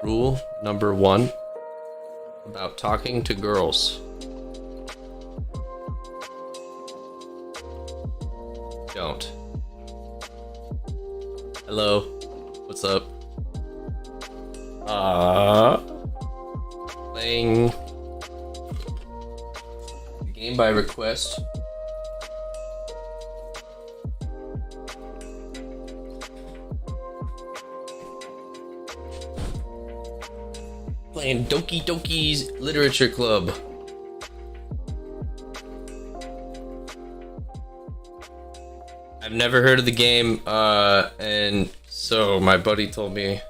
Rule number 1 about talking to girls. Don't. Hello. What's up? Playing the game by request. Playing Doki Doki's Literature Club. I've never heard of the game, and so my buddy told me,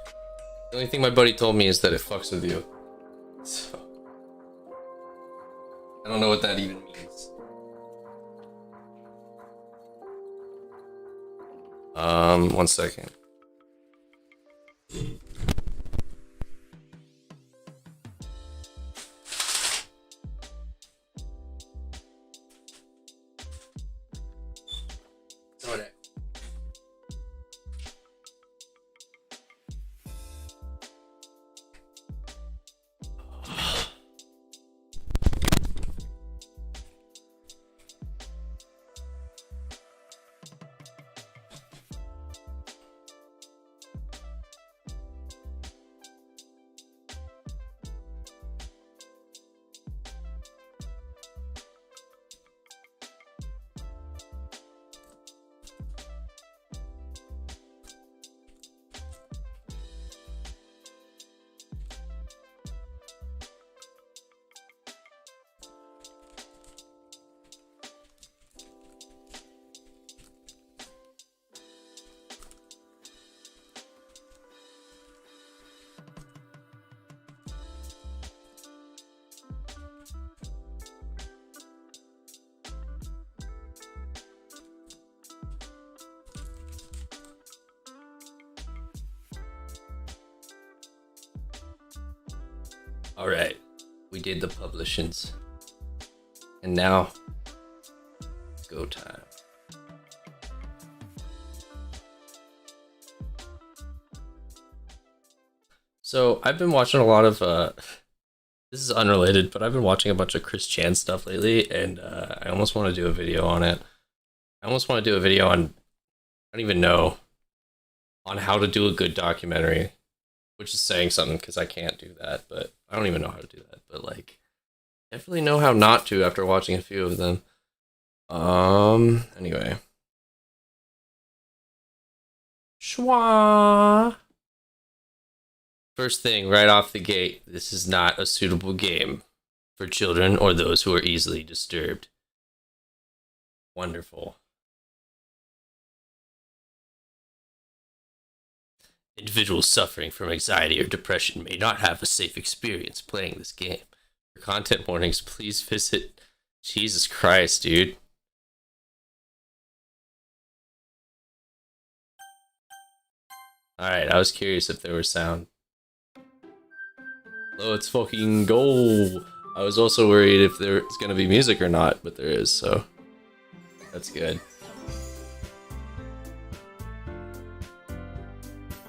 the only thing my buddy told me is that it fucks with you. So, I don't know what that even means. 1 second. All right, we did the publishings, and now it's go time. So I've been watching a lot of this is unrelated, but I've been watching a bunch of Chris Chan stuff lately, and I almost want to do a video on it. I almost want to do a video on, I don't even know, on how to do a good documentary, which is saying something because I can't do that, but I don't even know how to do that, but like, definitely know how not to after watching a few of them. Anyway. Schwa. First thing, right off the gate, this is not a suitable game for children or those who are easily disturbed. Wonderful. Individuals suffering from anxiety or depression may not have a safe experience playing this game. For content warnings, please visit... Jesus Christ, dude. Alright, I was curious if there was sound. Let's fucking go! I was also worried if there's gonna be music or not, but there is, so... that's good.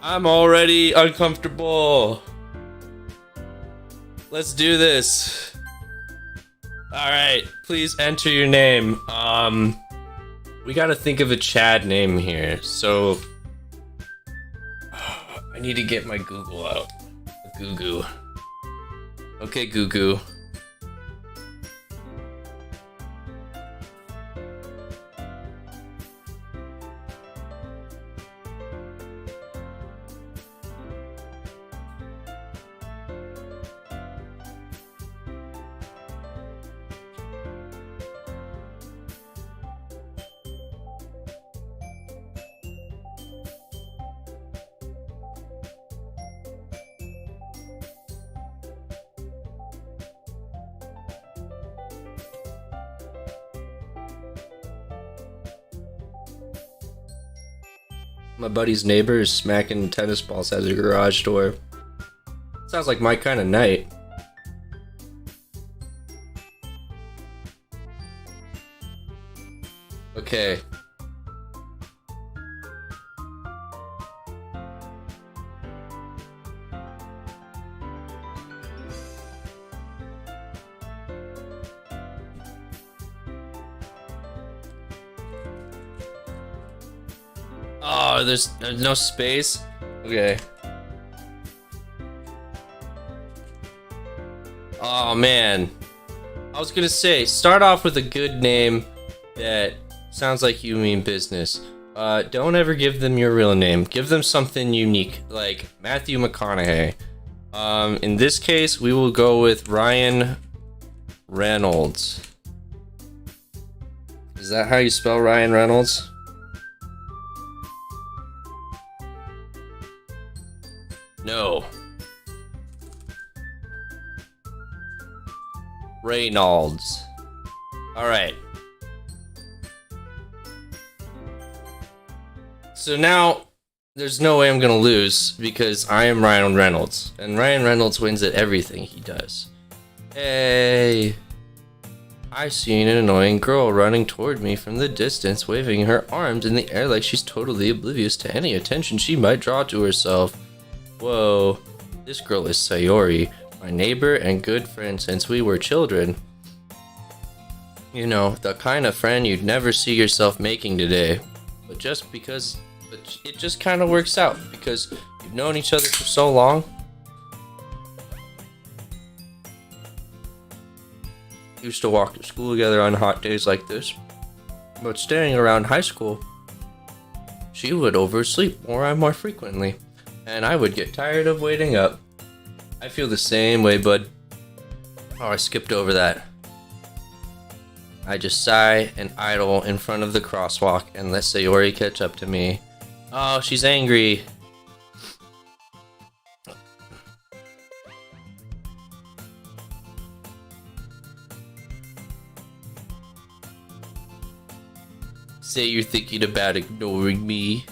I'm already uncomfortable. Let's do this. Alright, please enter your name. We gotta think of a Chad name here, so... I need to get my Google out. Goo. Okay, Goo. My buddy's neighbor is smacking tennis balls at his garage door. Sounds like my kind of night. Okay. Oh, there's no space? Okay. Oh, man. I was gonna say, start off with a good name that sounds like you mean business. Don't ever give them your real name. Give them something unique, like Matthew McConaughey. In this case, we will go with Ryan Reynolds. Is that how you spell Ryan Reynolds? No. Reynolds. Alright. So now, there's no way I'm gonna lose because I am Ryan Reynolds. And Ryan Reynolds wins at everything he does. Hey! I seen an annoying girl running toward me from the distance, waving her arms in the air like she's totally oblivious to any attention she might draw to herself. Whoa. This girl is Sayori, my neighbor and good friend since we were children. You know, the kind of friend you'd never see yourself making today. But it just kind of works out because you've known each other for so long. Used to walk to school together on hot days like this. But staying around high school, she would oversleep more frequently, and I would get tired of waiting up. I feel the same way, bud. Oh, I skipped over that. I just sigh and idle in front of the crosswalk and let Sayori catch up to me. Oh, she's angry. Say you're thinking about ignoring me.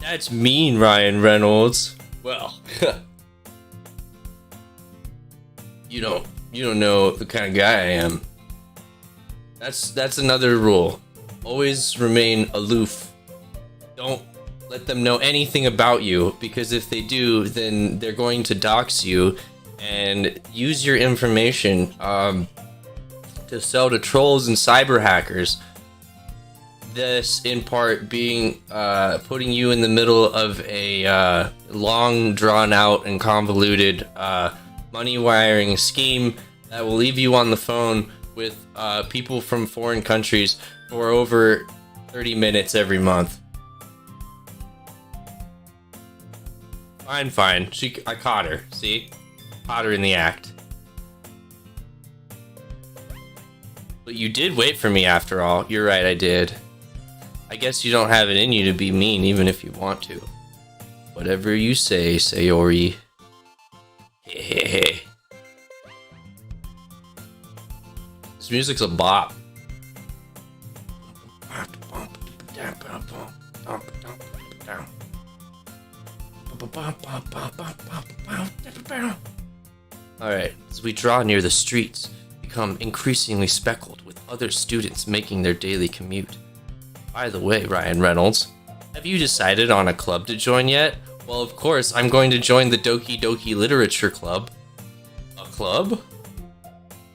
That's mean, Ryan Reynolds. Well, you don't know the kind of guy I am. That's another rule. Always remain aloof. Don't let them know anything about you, because if they do, then they're going to dox you and use your information to sell to trolls and cyber hackers. This, in part, being putting you in the middle of a long, drawn-out, and convoluted money wiring scheme that will leave you on the phone with people from foreign countries for over 30 minutes every month. Fine. I caught her. See? Caught her in the act. But you did wait for me after all. You're right, I did. I guess you don't have it in you to be mean even if you want to. Whatever you say, Sayori. Hey. This music's a bop. Alright, as we draw near the streets, become increasingly speckled with other students making their daily commute. By the way, Ryan Reynolds, have you decided on a club to join yet? Well, of course, I'm going to join the Doki Doki Literature Club. A club?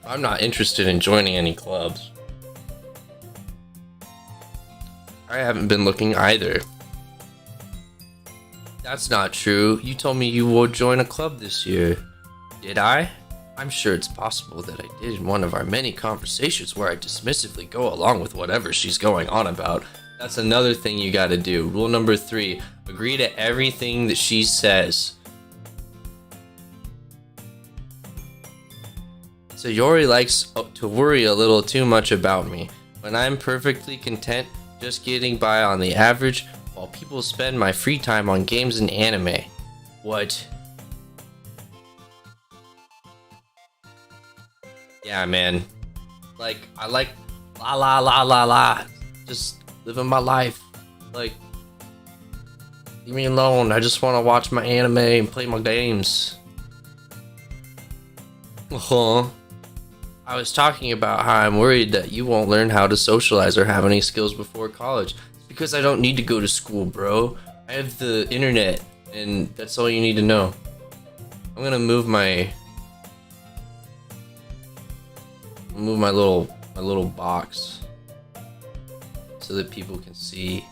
I'm not interested in joining any clubs. I haven't been looking either. That's not true. You told me you would join a club this year. Did I? I'm sure it's possible that I did in one of our many conversations where I dismissively go along with whatever she's going on about. That's another thing you gotta do. Rule number 3, agree to everything that she says. Sayori likes to worry a little too much about me, when I'm perfectly content just getting by on the average while people spend my free time on games and anime. What? Yeah, man. Like, I like la. Just living my life. Like, leave me alone. I just want to watch my anime and play my games. I was talking about how I'm worried that you won't learn how to socialize or have any skills before college. It's because I don't need to go to school, bro. I have the internet, and that's all you need to know. I'm gonna move my little box so that people can see.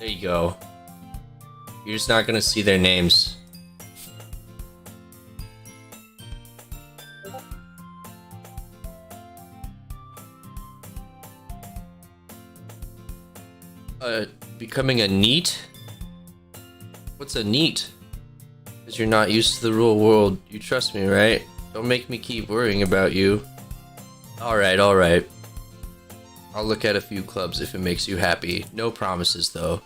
There you go. You're just not gonna see their names. Becoming a NEET? What's a NEET? Because you're not used to the real world. You trust me, right? Don't make me keep worrying about you. Alright, alright. I'll look at a few clubs if it makes you happy. No promises, though.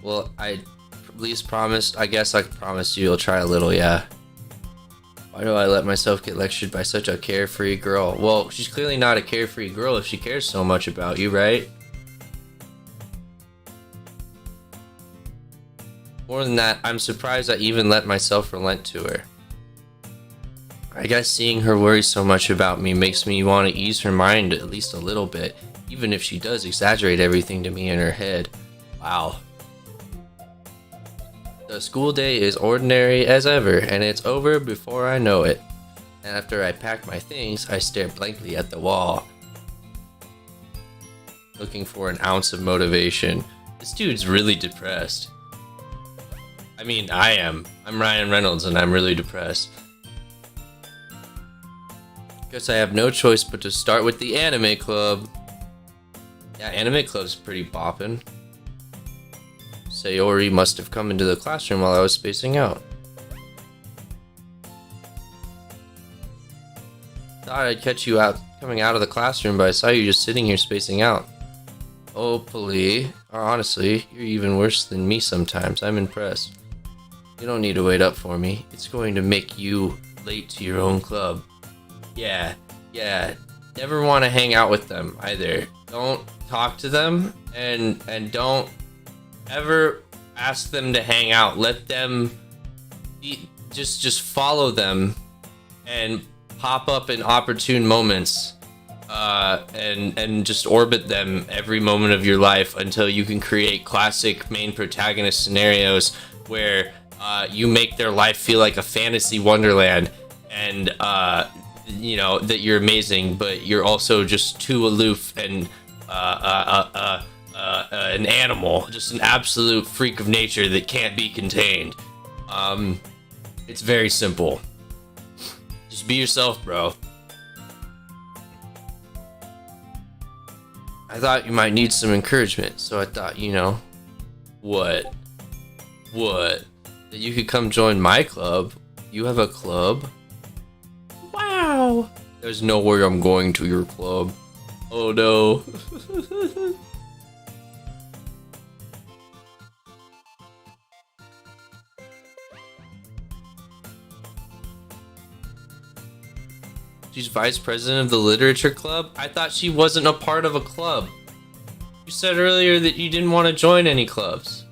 Well, I at least promised. I guess I promised you I'll try a little, yeah. Why do I let myself get lectured by such a carefree girl? Well, she's clearly not a carefree girl if she cares so much about you, right? More than that, I'm surprised I even let myself relent to her. I guess seeing her worry so much about me makes me want to ease her mind at least a little bit, even if she does exaggerate everything to me in her head. Wow. The school day is ordinary as ever, and it's over before I know it. And after I pack my things, I stare blankly at the wall, looking for an ounce of motivation. This dude's really depressed. I mean, I am. I'm Ryan Reynolds, and I'm really depressed. Guess I have no choice but to start with the anime club. Yeah, anime club's pretty boppin'. Sayori must have come into the classroom while I was spacing out. Thought I'd catch you out coming out of the classroom, but I saw you just sitting here spacing out. Hopefully, or honestly, you're even worse than me sometimes. I'm impressed. You don't need to wait up for me. It's going to make you late to your own club. Yeah. Never want to hang out with them either. Don't talk to them and don't ever ask them to hang out. Let them just follow them and pop up in opportune moments. And just orbit them every moment of your life until you can create classic main protagonist scenarios where you make their life feel like a fantasy wonderland, and you know that you're amazing, but you're also just too aloof and an animal, just an absolute freak of nature that can't be contained. It's very simple. Just be yourself, bro. I thought you might need some encouragement, so I thought, you know, what? That you could come join my club. You have a club? Wow! There's no way I'm going to your club. Oh no. She's vice president of the literature club? I thought she wasn't a part of a club. You said earlier that you didn't want to join any clubs.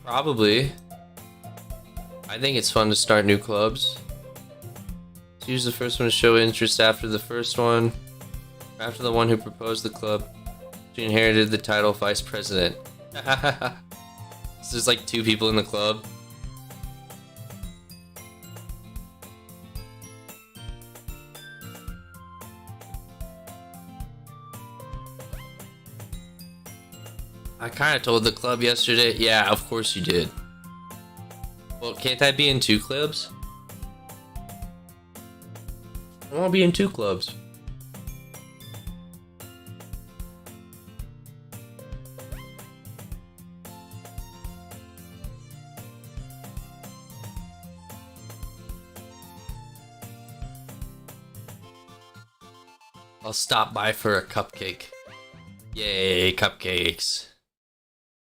Probably. I think it's fun to start new clubs. She was the first one to show interest after the first one. After the one who proposed the club. She inherited the title vice president. So there's like 2 people in the club. I kind of told the club yesterday. Yeah, of course you did. Well, can't I be in 2 clubs? I want to be in 2 clubs. I'll stop by for a cupcake. Yay, cupcakes.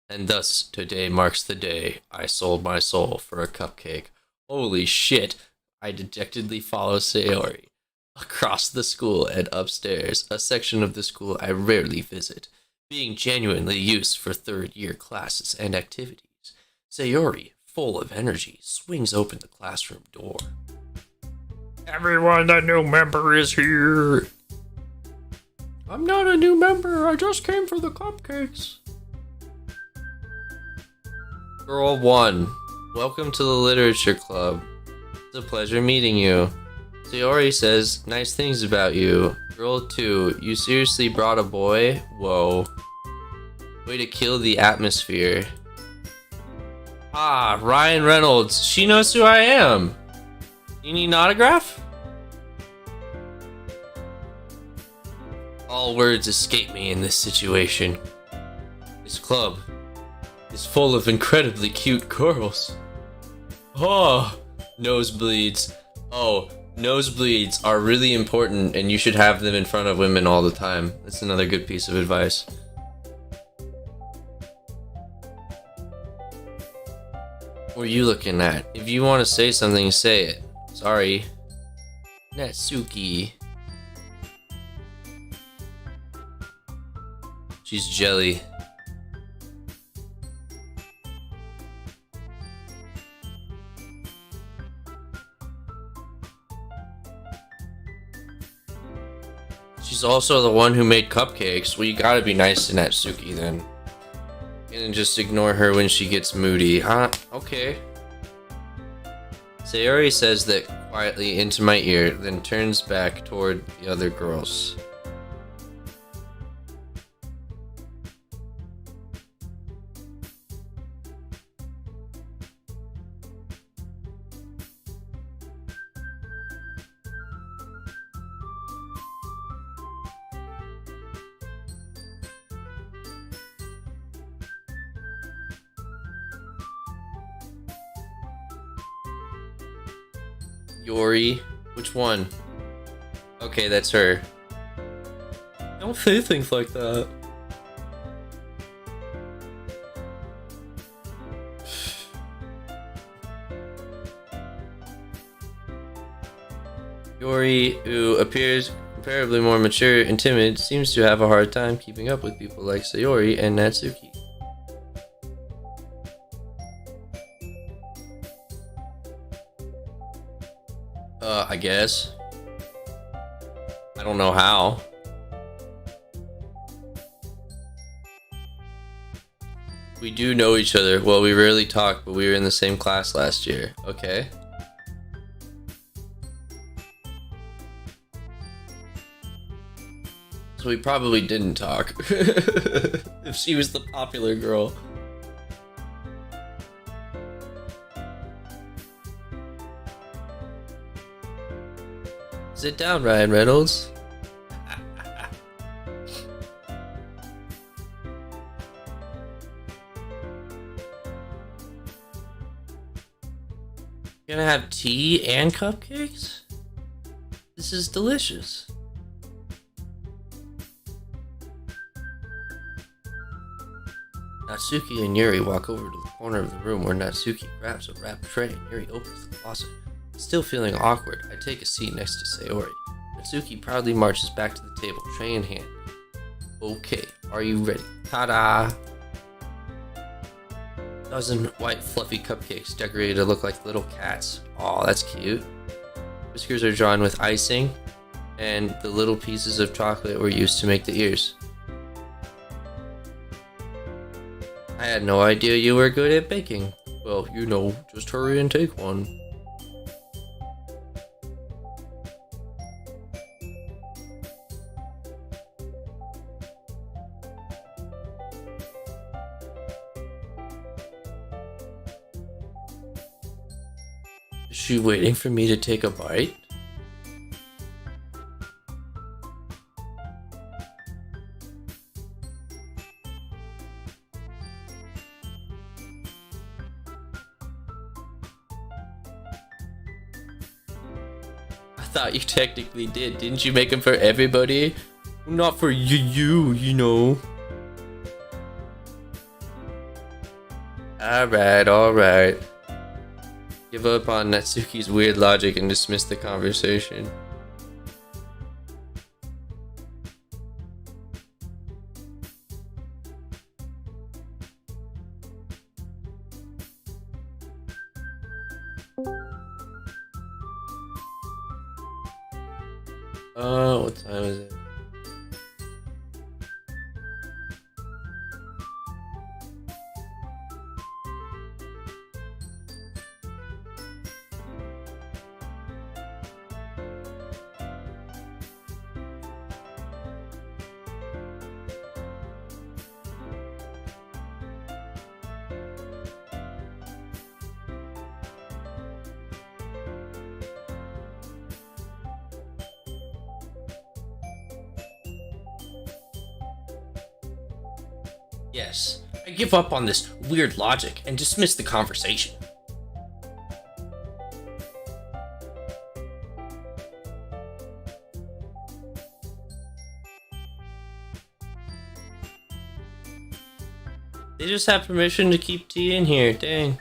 And thus, today marks the day I sold my soul for a cupcake. Holy shit! I dejectedly follow Sayori across the school and upstairs, a section of the school I rarely visit, being genuinely used for 3rd year classes and activities. Sayori, full of energy, swings open the classroom door. Everyone, the new member is here! I'm not a new member, I just came for the cupcakes. Girl 1, welcome to the literature club. It's a pleasure meeting you. Sayori says nice things about you. Girl 2, you seriously brought a boy? Whoa. Way to kill the atmosphere. Ah, Ryan Reynolds. She knows who I am. You need an autograph? All words escape me in this situation. This club is full of incredibly cute girls. Oh, nosebleeds. Oh, nosebleeds are really important and you should have them in front of women all the time. That's another good piece of advice. What are you looking at? If you want to say something, say it. Sorry. Natsuki. She's jelly. She's also the one who made cupcakes. Well, you gotta be nice to Natsuki then. And just ignore her when she gets moody. Okay. Sayori says that quietly into my ear, then turns back toward the other girls. Yori? Which one? Okay, that's her. Don't say things like that. Yori, who appears comparably more mature and timid, seems to have a hard time keeping up with people like Sayori and Natsuki. I guess. I don't know how. We do know each other. Well, we rarely talk, but we were in the same class last year. Okay. So we probably didn't talk. If she was the popular girl. Sit down, Ryan Reynolds. You're gonna have tea and cupcakes? This is delicious. Natsuki and Yuri walk over to the corner of the room where Natsuki grabs a wrapped tray and Yuri opens the faucet. Still feeling awkward, I take a seat next to Sayori. Natsuki proudly marches back to the table, tray in hand. Okay, are you ready? Ta-da! Dozen white fluffy cupcakes decorated to look like little cats. Aw, that's cute. Whiskers are drawn with icing, and the little pieces of chocolate were used to make the ears. I had no idea you were good at baking. Well, you know, just hurry and take one. Is she waiting for me to take a bite? I thought you technically did. Didn't you make them for everybody? Not for you know. Alright. Give up on Natsuki's weird logic and dismiss the conversation. What time is it? Yes, I give up on this weird logic and dismiss the conversation. They just have permission to keep tea in here, dang.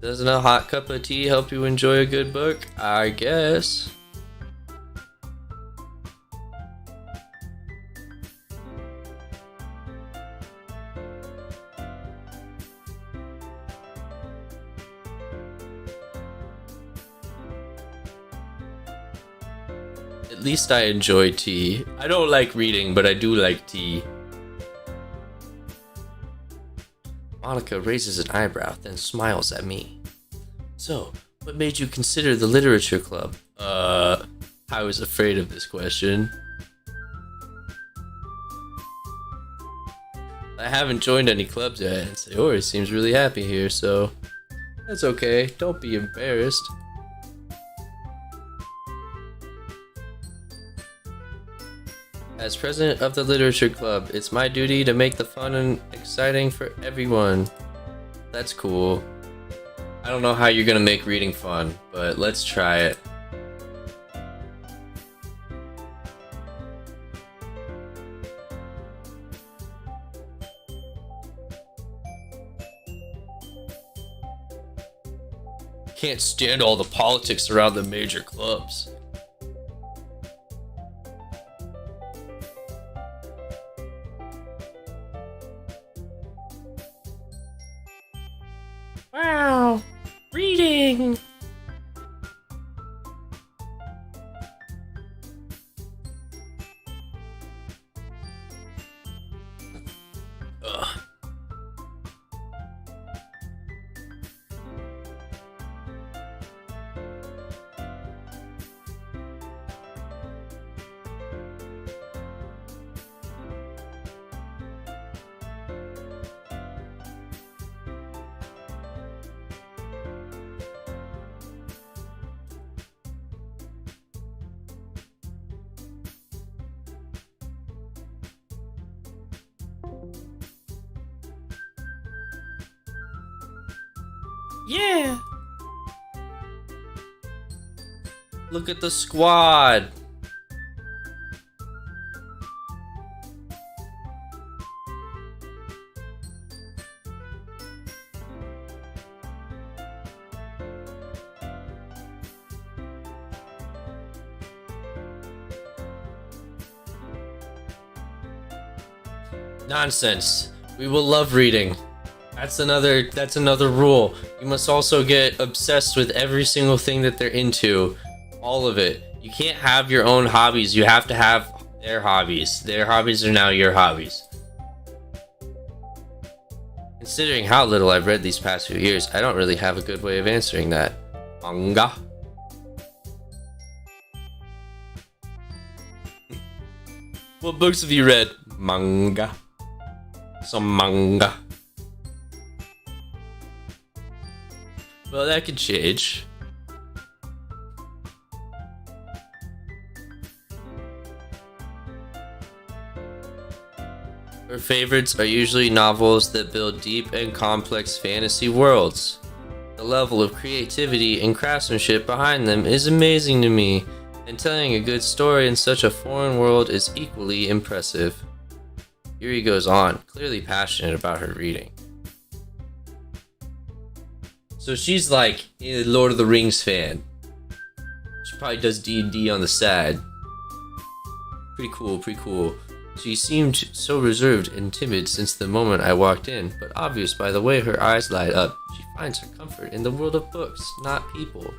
Doesn't a hot cup of tea help you enjoy a good book? I guess. At least I enjoy tea. I don't like reading, but I do like tea. Monica raises an eyebrow, then smiles at me. So, what made you consider the literature club? I was afraid of this question. I haven't joined any clubs yet, and Sayori seems really happy here, so that's okay. Don't be embarrassed. As president of the literature club, it's my duty to make the fun and exciting for everyone. That's cool. I don't know how you're gonna make reading fun, but let's try it. Can't stand all the politics around the major clubs. Wow, reading! Ugh. Yeah! Look at the squad! Nonsense. We will love reading. That's another rule. You must also get obsessed with every single thing that they're into. All of it. You can't have your own hobbies. You have to have their hobbies. Their hobbies are now your hobbies. Considering how little I've read these past few years, I don't really have a good way of answering that. Manga? What books have you read? Manga. Some manga. Well, that could change. Her favorites are usually novels that build deep and complex fantasy worlds. The level of creativity and craftsmanship behind them is amazing to me, and telling a good story in such a foreign world is equally impressive. Yuri goes on, clearly passionate about her reading. So she's like a Lord of the Rings fan. She probably does D&D on the side. Pretty cool, pretty cool. She seemed so reserved and timid since the moment I walked in, but obvious by the way her eyes light up, she finds her comfort in the world of books, not people.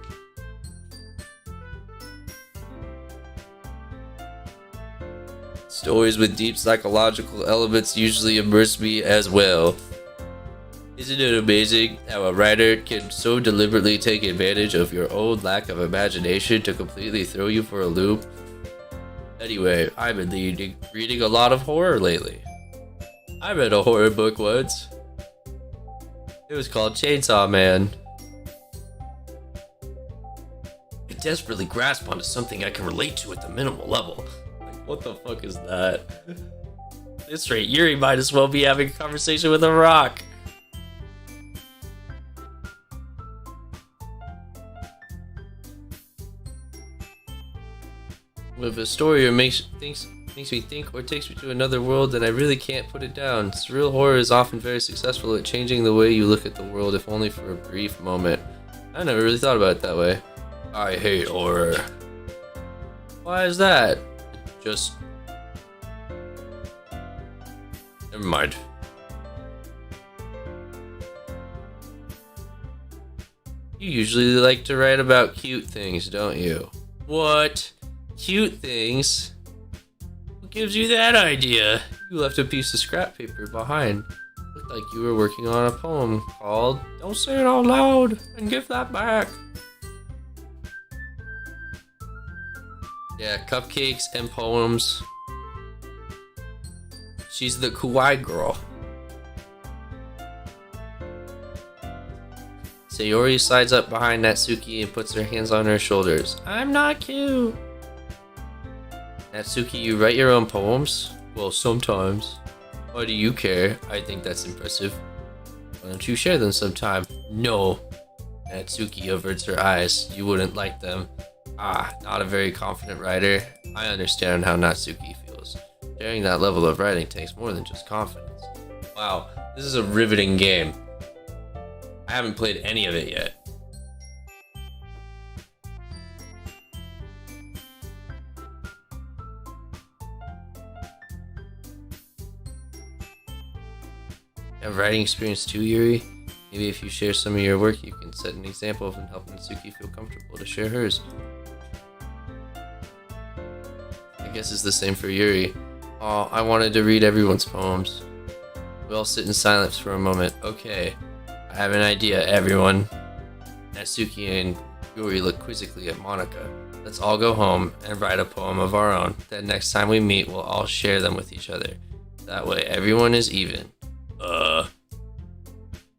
Stories with deep psychological elements usually immerse me as well. Isn't it amazing how a writer can so deliberately take advantage of your own lack of imagination to completely throw you for a loop? Anyway, I've been reading a lot of horror lately. I read a horror book once. It was called Chainsaw Man. I desperately grasp onto something I can relate to at the minimal level. Like, what the fuck is that? At this rate, Yuri might as well be having a conversation with a rock. With a story that makes me think or takes me to another world, then I really can't put it down. Surreal horror is often very successful at changing the way you look at the world, if only for a brief moment. I never really thought about it that way. I hate horror. Why is that? Just... Never mind. You usually like to write about cute things, don't you? What? Cute things? What gives you that idea? You left a piece of scrap paper behind. Looked like you were working on a poem called Don't Say It Out Loud and Give That Back. Yeah, cupcakes and poems. She's the kawaii girl. Sayori slides up behind Natsuki and puts her hands on her shoulders. I'm not cute. Natsuki, you write your own poems? Well, sometimes. Why do you care? I think that's impressive. Why don't you share them sometime? No. Natsuki averts her eyes. You wouldn't like them. Ah, not a very confident writer. I understand how Natsuki feels. Sharing that level of writing takes more than just confidence. Wow, this is a riveting game. I haven't played any of it yet. You have writing experience too, Yuri? Maybe if you share some of your work, you can set an example and help Natsuki feel comfortable to share hers. I guess it's the same for Yuri. Oh, I wanted to read everyone's poems. We all sit in silence for a moment. Okay, I have an idea, everyone. Natsuki and Yuri look quizzically at Monica. Let's all go home and write a poem of our own. Then next time we meet, we'll all share them with each other. That way, everyone is even.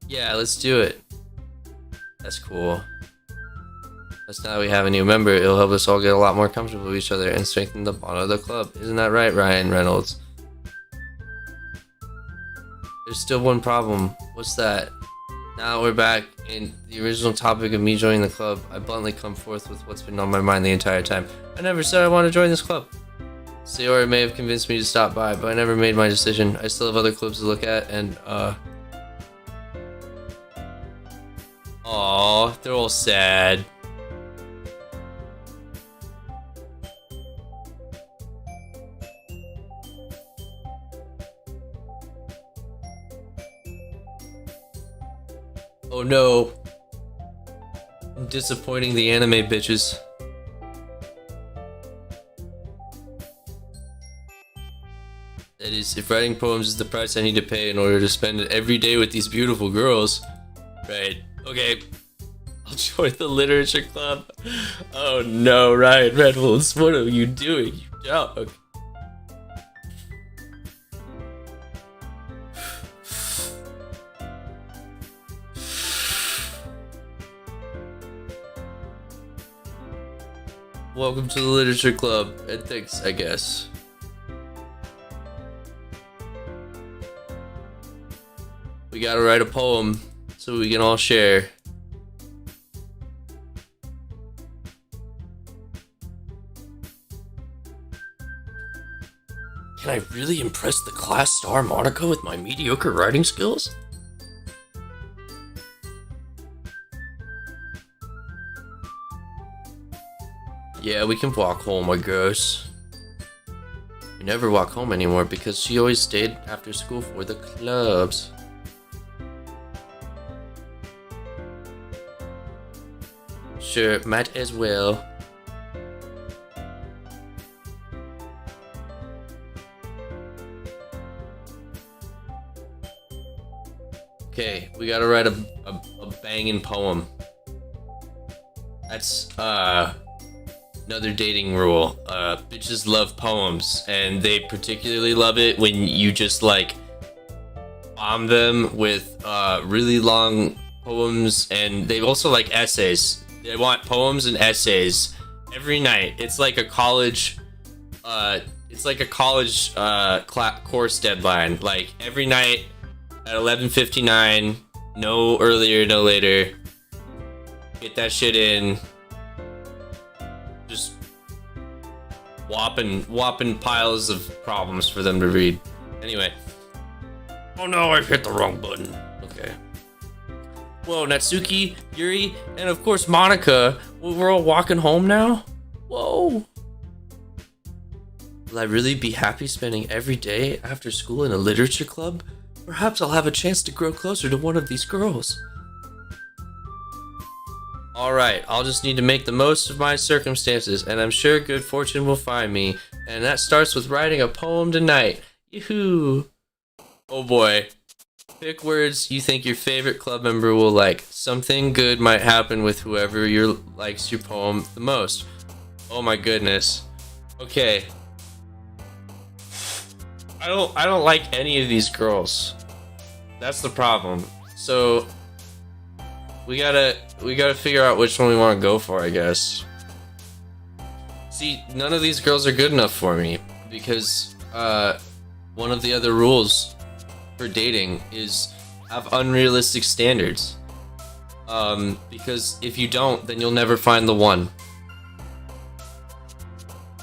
Yeah, let's do it. That's cool. That's now we have a new member. It'll help us all get a lot more comfortable with each other and strengthen the bond of the club. Isn't that right, Ryan Reynolds? There's still one problem. What's that? Now that we're back in the original topic of me joining the club, I bluntly come forth with what's been on my mind the entire time. I never said I want to join this club. Sayori may have convinced me to stop by, but I never made my decision. I still have other clubs to look at, and Aww, they're all sad. Oh no. I'm disappointing the anime bitches. That is, if writing poems is the price I need to pay in order to spend it every day with these beautiful girls. Right. Okay. I'll join the literature club. Oh no, Ryan Reynolds, what are you doing, you dog? Welcome to the literature club, and thanks, I guess. We gotta write a poem so we can all share. Can I really impress the class star Monica with my mediocre writing skills? Yeah, we can walk home, I guess. We never walk home anymore because she always stayed after school for the clubs. Sure, might as well. Okay, we gotta write a banging poem. That's, another dating rule. Bitches love poems, and they particularly love it when you just, like, bomb them with, really long poems, and they also like essays. They want poems and essays every night. It's like a college it's like a college course deadline. Like every night at 11:59, no earlier, no later. Get that shit in. Just whopping piles of problems for them to read. Anyway. Oh no, I hit the wrong button. Okay. Whoa, Natsuki, Yuri, and of course Monica. We're all walking home now? Whoa. Will I really be happy spending every day after school in a literature club? Perhaps I'll have a chance to grow closer to one of these girls. Alright, I'll just need to make the most of my circumstances, and I'm sure good fortune will find me. And that starts with writing a poem tonight. Yoo-hoo! Oh boy. Pick words you think your favorite club member will like. Something good might happen with whoever likes your poem the most. Oh my goodness. Okay. I don't like any of these girls. That's the problem. So we gotta figure out which one we want to go for, I guess. See, none of these girls are good enough for me because one of the other rules for dating is have unrealistic standards. Because if you don't, then you'll never find the one.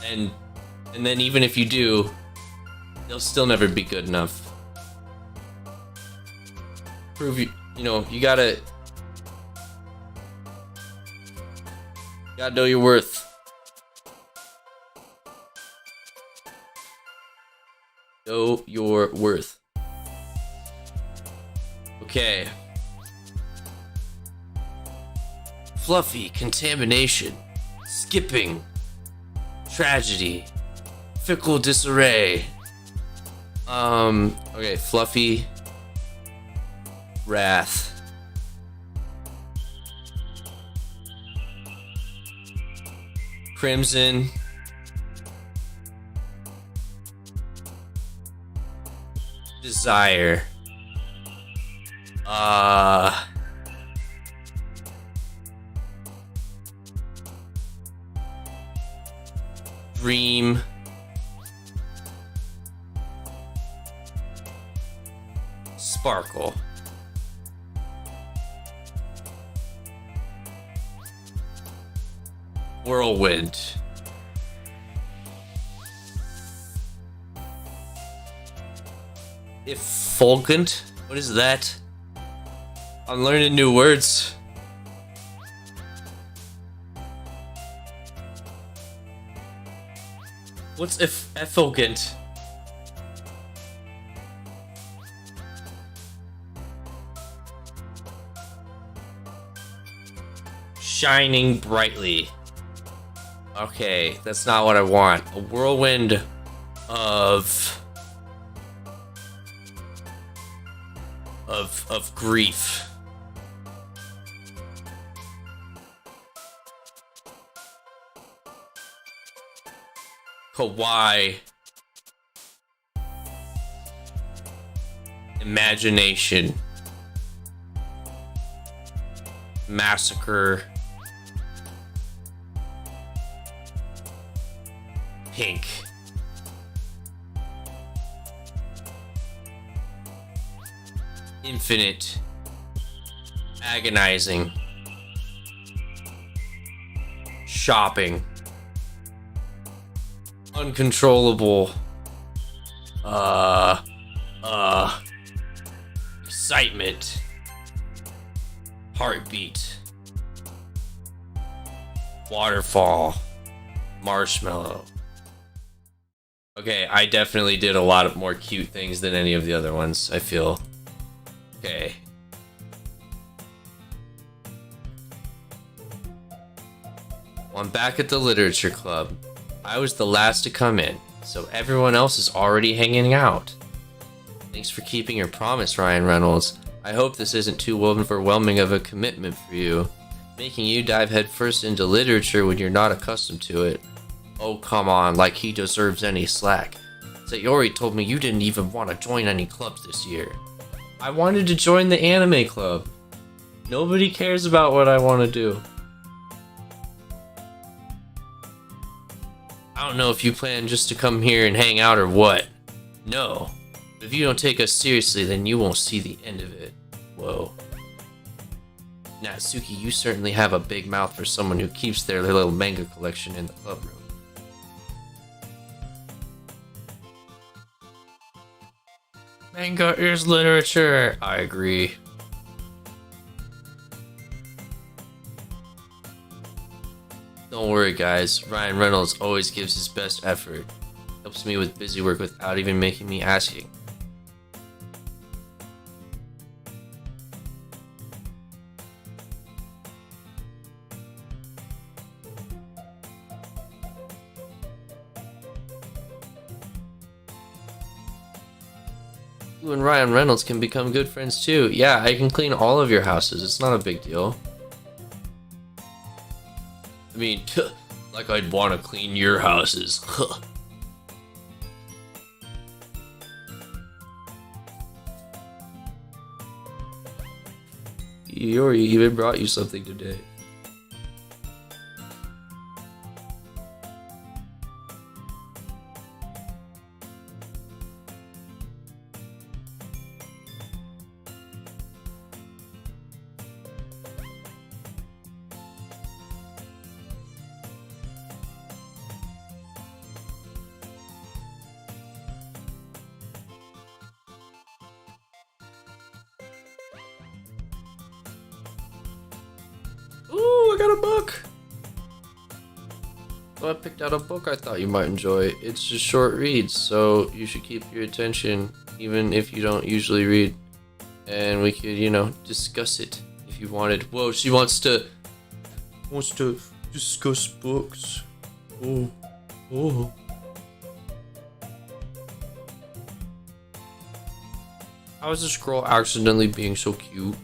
And then even if you do, they'll still never be good enough. Prove you gotta know your worth. Know your worth. Okay. Fluffy, contamination, skipping, tragedy, fickle disarray. Okay, fluffy, wrath. Crimson. Desire. Dream. Sparkle. Whirlwind. Effulgent? What is that? I'm learning new words. What's effulgent? Shining brightly. Okay, that's not what I want. A whirlwind of grief. Kawaii. Imagination. Massacre. Pink. Infinite. Agonizing. Shopping. Uncontrollable. Excitement. Heartbeat. Waterfall. Marshmallow. Okay, I definitely did a lot of more cute things than any of the other ones, I feel. Okay. Well, I'm back at the literature club. I was the last to come in, so everyone else is already hanging out. Thanks for keeping your promise, Ryan Reynolds. I hope this isn't too overwhelming of a commitment for you, making you dive headfirst into literature when you're not accustomed to it. Oh, come on, like he deserves any slack. Sayori told me you didn't even want to join any clubs this year. I wanted to join the anime club. Nobody cares about what I want to do. I I don't know if you plan just to come here and hang out or what. No. But if you don't take us seriously, then you won't see the end of it. Whoa. Natsuki, you certainly have a big mouth for someone who keeps their little manga collection in the club room. Manga is literature. I agree. Don't worry, guys. Ryan Reynolds always gives his best effort. Helps me with busy work without even making me asking. You and Ryan Reynolds can become good friends too. Yeah, I can clean all of your houses. It's not a big deal. I mean, like I'd want to clean your houses. Yuri even brought you something today. Ooh, I got a book! So I picked out a book I thought you might enjoy. It's just short reads, so you should keep your attention even if you don't usually read. And we could, discuss it if you wanted. Whoa, she wants to discuss books. Oh. How is this girl accidentally being so cute?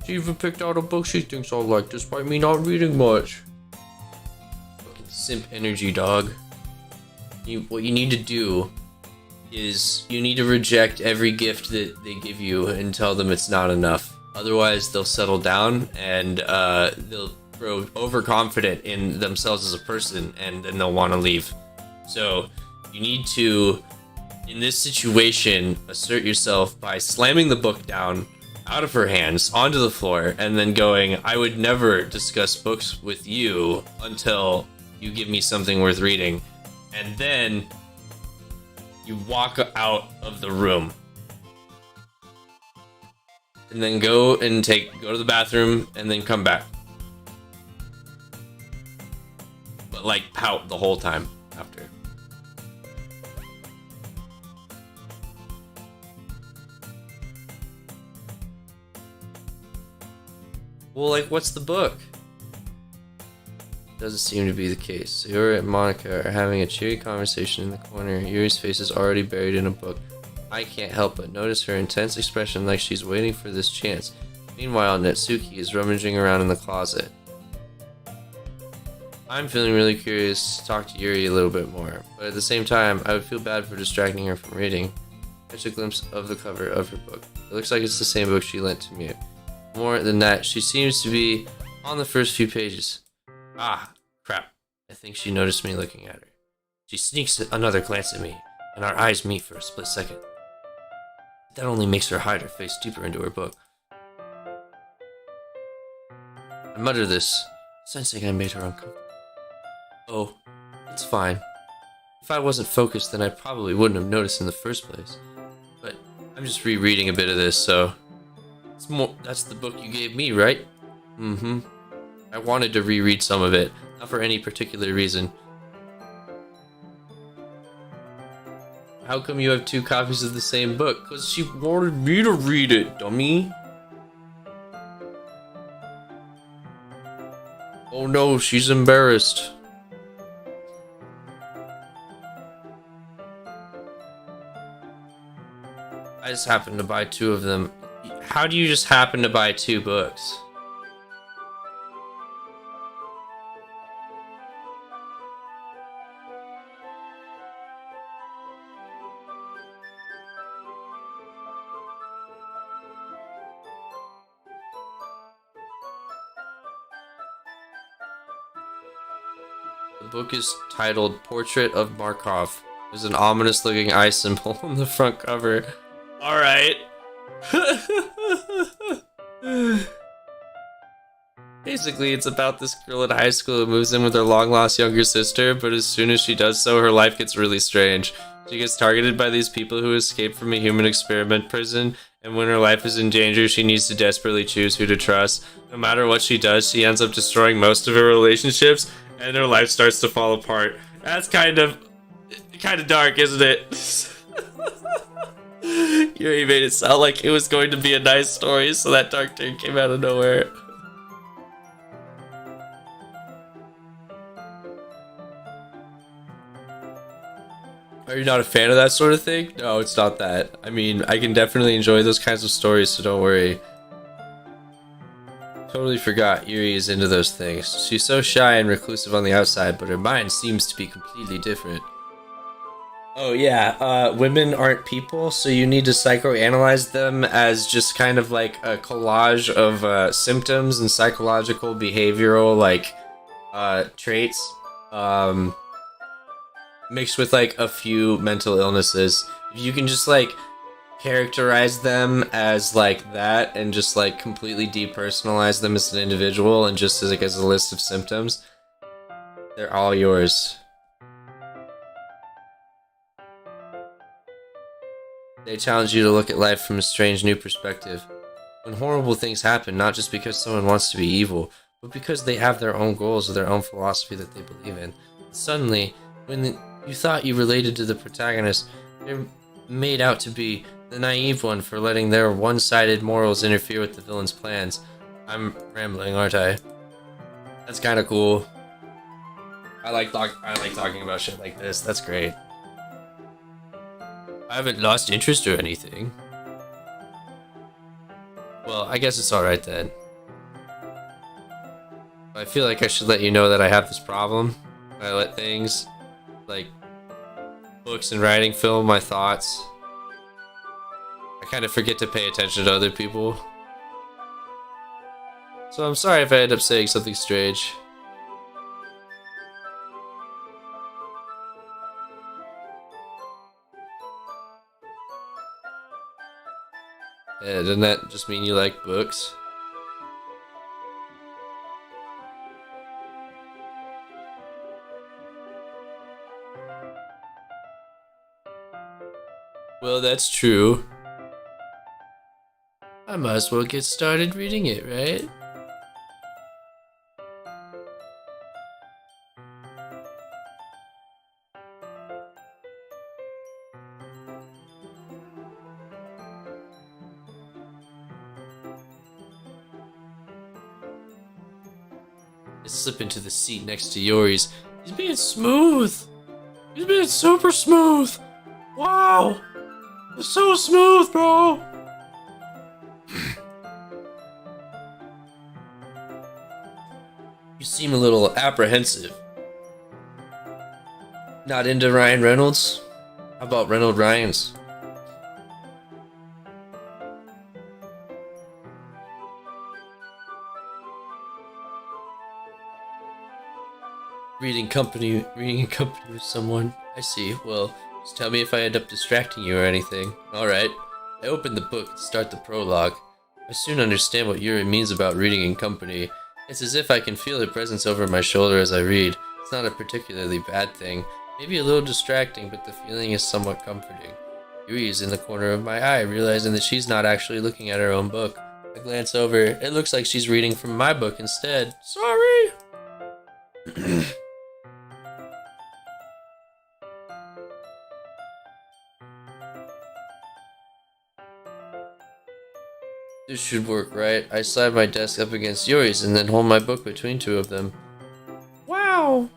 She even picked out a book she thinks I'll like, despite me not reading much. Fucking simp energy, dog. What you need to do is you need to reject every gift that they give you and tell them it's not enough. Otherwise, they'll settle down and they'll grow overconfident in themselves as a person, and then they'll want to leave. So you need to, in this situation, assert yourself by slamming the book down out of her hands onto the floor and then going, I would never discuss books with you until you give me something worth reading. And then you walk out of the room and then go to the bathroom and then come back, but like pout the whole time after. Well, like, what's the book? Doesn't seem to be the case. Yuri and Monica are having a cheery conversation in the corner. Yuri's face is already buried in a book. I can't help but notice her intense expression, like she's waiting for this chance. Meanwhile, Natsuki is rummaging around in the closet. I'm feeling really curious to talk to Yuri a little bit more, but at the same time, I would feel bad for distracting her from reading. Catch a glimpse of the cover of her book. It looks like it's the same book she lent to me. More than that, she seems to be on the first few pages. Ah, crap. I think she noticed me looking at her. She sneaks another glance at me, and our eyes meet for a split second. That only makes her hide her face deeper into her book. I mutter this, sensing I made her uncomfortable. Oh, it's fine. If I wasn't focused, then I probably wouldn't have noticed in the first place. But I'm just rereading a bit of this, so... That's the book you gave me, right? Mm-hmm. I wanted to reread some of it, not for any particular reason. How come you have 2 copies of the same book? Because she wanted me to read it, dummy. Oh no, she's embarrassed. I just happened to buy 2 of them. How do you just happen to buy 2 books? book is titled Portrait of Markov. There's an ominous looking eye symbol on the front cover. Alright. Basically, it's about this girl in high school who moves in with her long-lost younger sister, but as soon as she does so, her life gets really strange. She gets targeted by these people who escaped from a human experiment prison, and when her life is in danger, she needs to desperately choose who to trust. No matter what she does, she ends up destroying most of her relationships, and her life starts to fall apart. That's kind of dark, isn't it? Yuri made it sound like it was going to be a nice story, so that dark turn came out of nowhere. Are you not a fan of that sort of thing? No, it's not that. I mean, I can definitely enjoy those kinds of stories, so don't worry. Totally forgot Yuri is into those things. She's so shy and reclusive on the outside, but her mind seems to be completely different. Oh yeah, women aren't people, so you need to psychoanalyze them as just kind of like a collage of symptoms and psychological behavioral traits. Mixed with like a few mental illnesses. If you can just like characterize them as like that and just like completely depersonalize them as an individual and just as a list of symptoms, they're all yours. They challenge you to look at life from a strange new perspective. When horrible things happen, not just because someone wants to be evil, but because they have their own goals or their own philosophy that they believe in. Suddenly, when you thought you related to the protagonist, they're made out to be the naive one for letting their one-sided morals interfere with the villain's plans. I'm rambling, aren't I? That's kind of cool. I like talking about shit like this. That's great. I haven't lost interest or anything. Well, I guess it's alright then. I feel like I should let you know that I have this problem. I let things like books and writing film my thoughts. I kind of forget to pay attention to other people. So I'm sorry if I end up saying something strange. Doesn't that just mean you like books? Well, that's true. I might as well get started reading it, right? I slip into the seat next to Yuri's. He's being smooth! He's being super smooth! Wow! It's so smooth, bro! You seem a little apprehensive. Not into Ryan Reynolds? How about Reynolds Ryans? Reading company with someone. I see. Well, just tell me if I end up distracting you or anything. Alright. I open the book and start the prologue. I soon understand what Yuri means about reading in company. It's as if I can feel her presence over my shoulder as I read. It's not a particularly bad thing. Maybe a little distracting, but the feeling is somewhat comforting. Yuri is in the corner of my eye, realizing that she's not actually looking at her own book. I glance over. It looks like she's reading from my book instead. Sorry! This should work, right? I slide my desk up against Yuri's and then hold my book between two of them. Wow!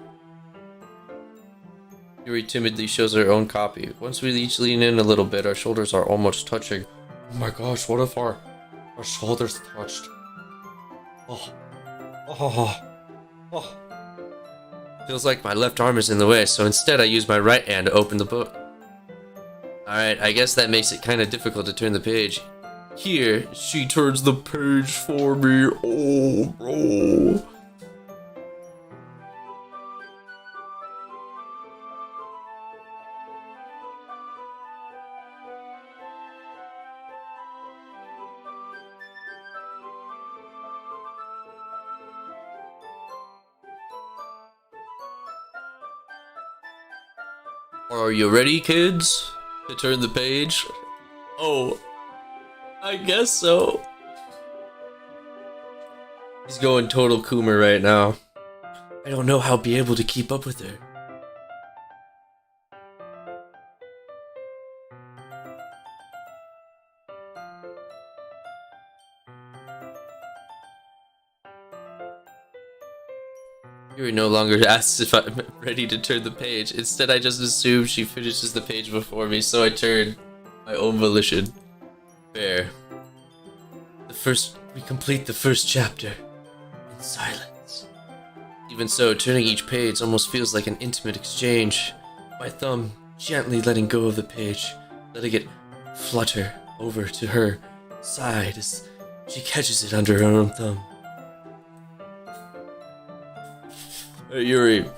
Yuri timidly shows her own copy. Once we each lean in a little bit, our shoulders are almost touching. Oh my gosh, what if our shoulders touched? Oh. Oh. Oh. Feels like my left arm is in the way, so instead I use my right hand to open the book. Alright, I guess that makes it kind of difficult to turn the page. Here, she turns the page for me. Oh, bro. Are you ready, kids, to turn the page? Oh, I guess so. He's going total Coomer right now. I don't know how I'll be able to keep up with her. Yuri no longer asks if I'm ready to turn the page. Instead, I just assume she finishes the page before me, so I turn my own volition. Fair. We complete the first chapter in silence. Even so, turning each page almost feels like an intimate exchange. My thumb gently letting go of the page, letting it flutter over to her side as she catches it under her own thumb. Hey Yuri, this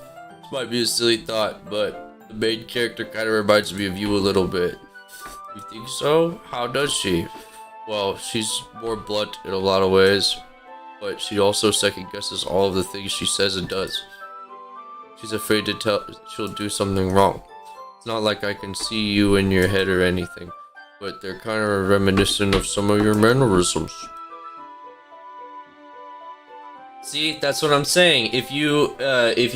might be a silly thought, but the main character kind of reminds me of you a little bit. You think so? How does she? Well, she's more blunt in a lot of ways, but she also second guesses all of the things she says and does. She's afraid to tell she'll do something wrong. It's not like I can see you in your head or anything, but they're kind of reminiscent of some of your mannerisms. See, that's what I'm saying. If you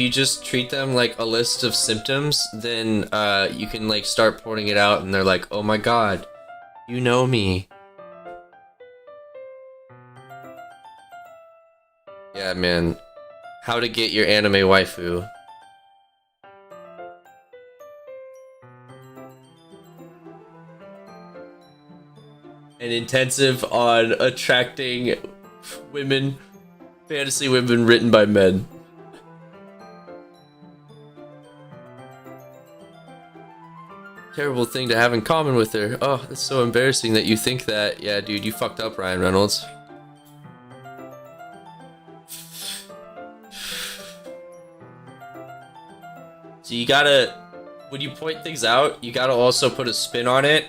just treat them like a list of symptoms, then you can like start pointing it out, and they're like, "Oh my god, you know me." Yeah, man. How to get your anime waifu. An intensive on attracting women, fantasy women written by men. Terrible thing to have in common with her. Oh, that's so embarrassing that you think that. Yeah, dude, you fucked up, Ryan Reynolds. So you gotta, when you point things out, you gotta also put a spin on it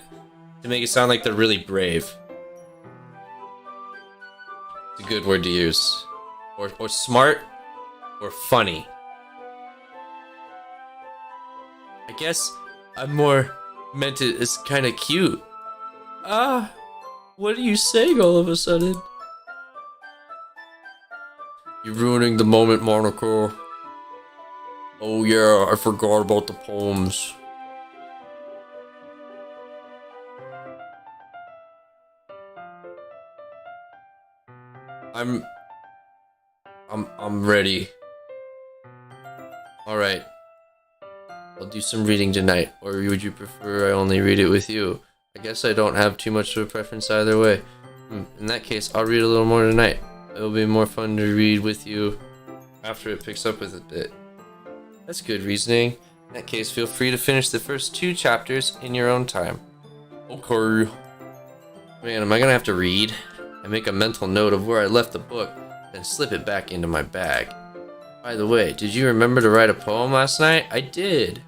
to make it sound like they're really brave. It's a good word to use. Or smart, or funny. I guess I'm more meant it as kind of cute. What are you saying all of a sudden? You're ruining the moment, Monaco. Oh yeah, I forgot about the poems. I'm ready. Alright. I'll do some reading tonight, or would you prefer I only read it with you? I guess I don't have too much of a preference either way. In that case, I'll read a little more tonight. It'll be more fun to read with you after it picks up with a bit. That's good reasoning. In that case, feel free to finish the first 2 chapters in your own time. Okay. Man, am I gonna have to read? I make a mental note of where I left the book, then slip it back into my bag. By the way, did you remember to write a poem last night? I did.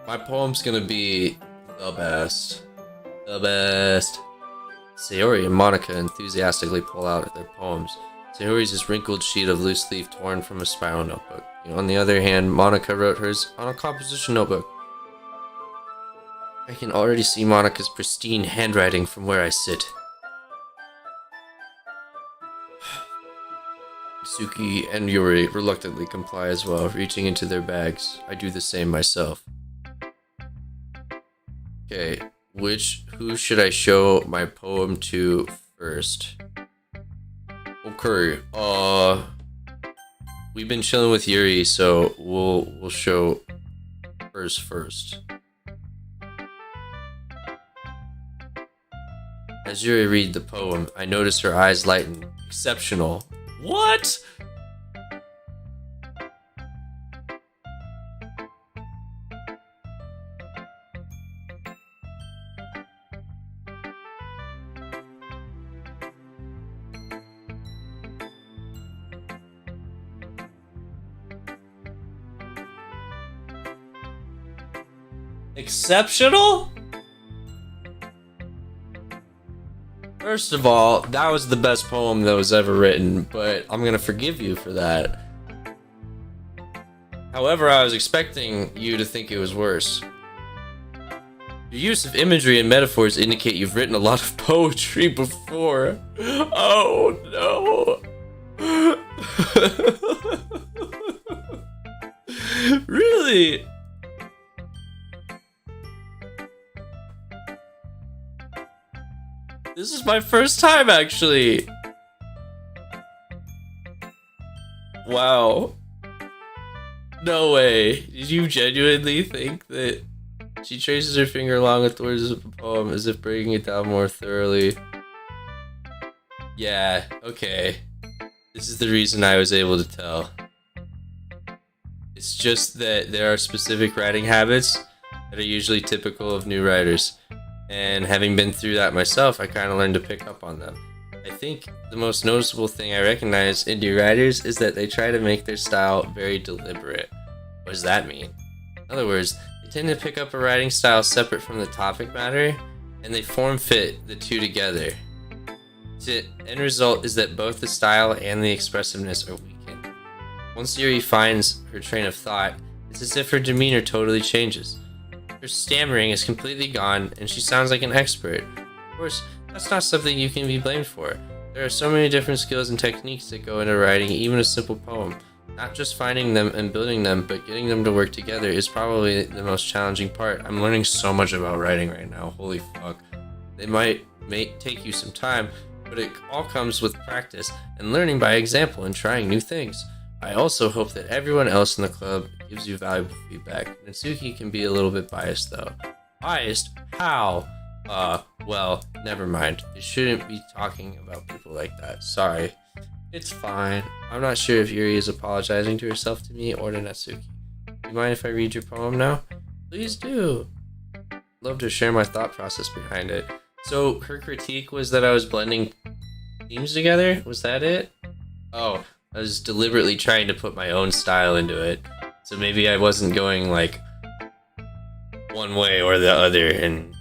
My poem's gonna be the best. The best. Sayori and Monica enthusiastically pull out their poems. Sayori's is a wrinkled sheet of loose leaf torn from a spiral notebook. On the other hand, Monica wrote hers on a composition notebook. I can already see Monica's pristine handwriting from where I sit. Suki and Yuri reluctantly comply as well, reaching into their bags. I do the same myself. Okay, who should I show my poem to first? Okay, we've been chilling with Yuri, so we'll show hers first. As Yuri read the poem, I notice her eyes lighten. Exceptional. What? Exceptional? First of all, that was the best poem that was ever written, but I'm gonna forgive you for that. However, I was expecting you to think it was worse. Your use of imagery and metaphors indicate you've written a lot of poetry before. Oh no. Really? This is my first time, actually. Wow. No way. Did you genuinely think that she traces her finger along the words of the poem as if breaking it down more thoroughly? Yeah, okay. This is the reason I was able to tell. It's just that there are specific writing habits that are usually typical of new writers. And having been through that myself, I kind of learned to pick up on them. I think the most noticeable thing I recognize in new writers is that they try to make their style very deliberate. What does that mean? In other words, they tend to pick up a writing style separate from the topic matter, and they form fit the two together. The end result is that both the style and the expressiveness are weakened. Once Yuri finds her train of thought, it's as if her demeanor totally changes. Her stammering is completely gone, and she sounds like an expert. Of course, that's not something you can be blamed for. There are so many different skills and techniques that go into writing even a simple poem. Not just finding them and building them, but getting them to work together is probably the most challenging part. I'm learning so much about writing right now, holy fuck. It may take you some time, but it all comes with practice and learning by example and trying new things. I also hope that everyone else in the club gives you valuable feedback. Natsuki can be a little bit biased though. Biased? How? Well, never mind. You shouldn't be talking about people like that. Sorry. It's fine. I'm not sure if Yuri is apologizing to herself to me or to Natsuki. Do you mind if I read your poem now? Please do. I'd love to share my thought process behind it. So her critique was that I was blending themes together? Was that it? Oh. I was deliberately trying to put my own style into it, so maybe I wasn't going like one way or the other, and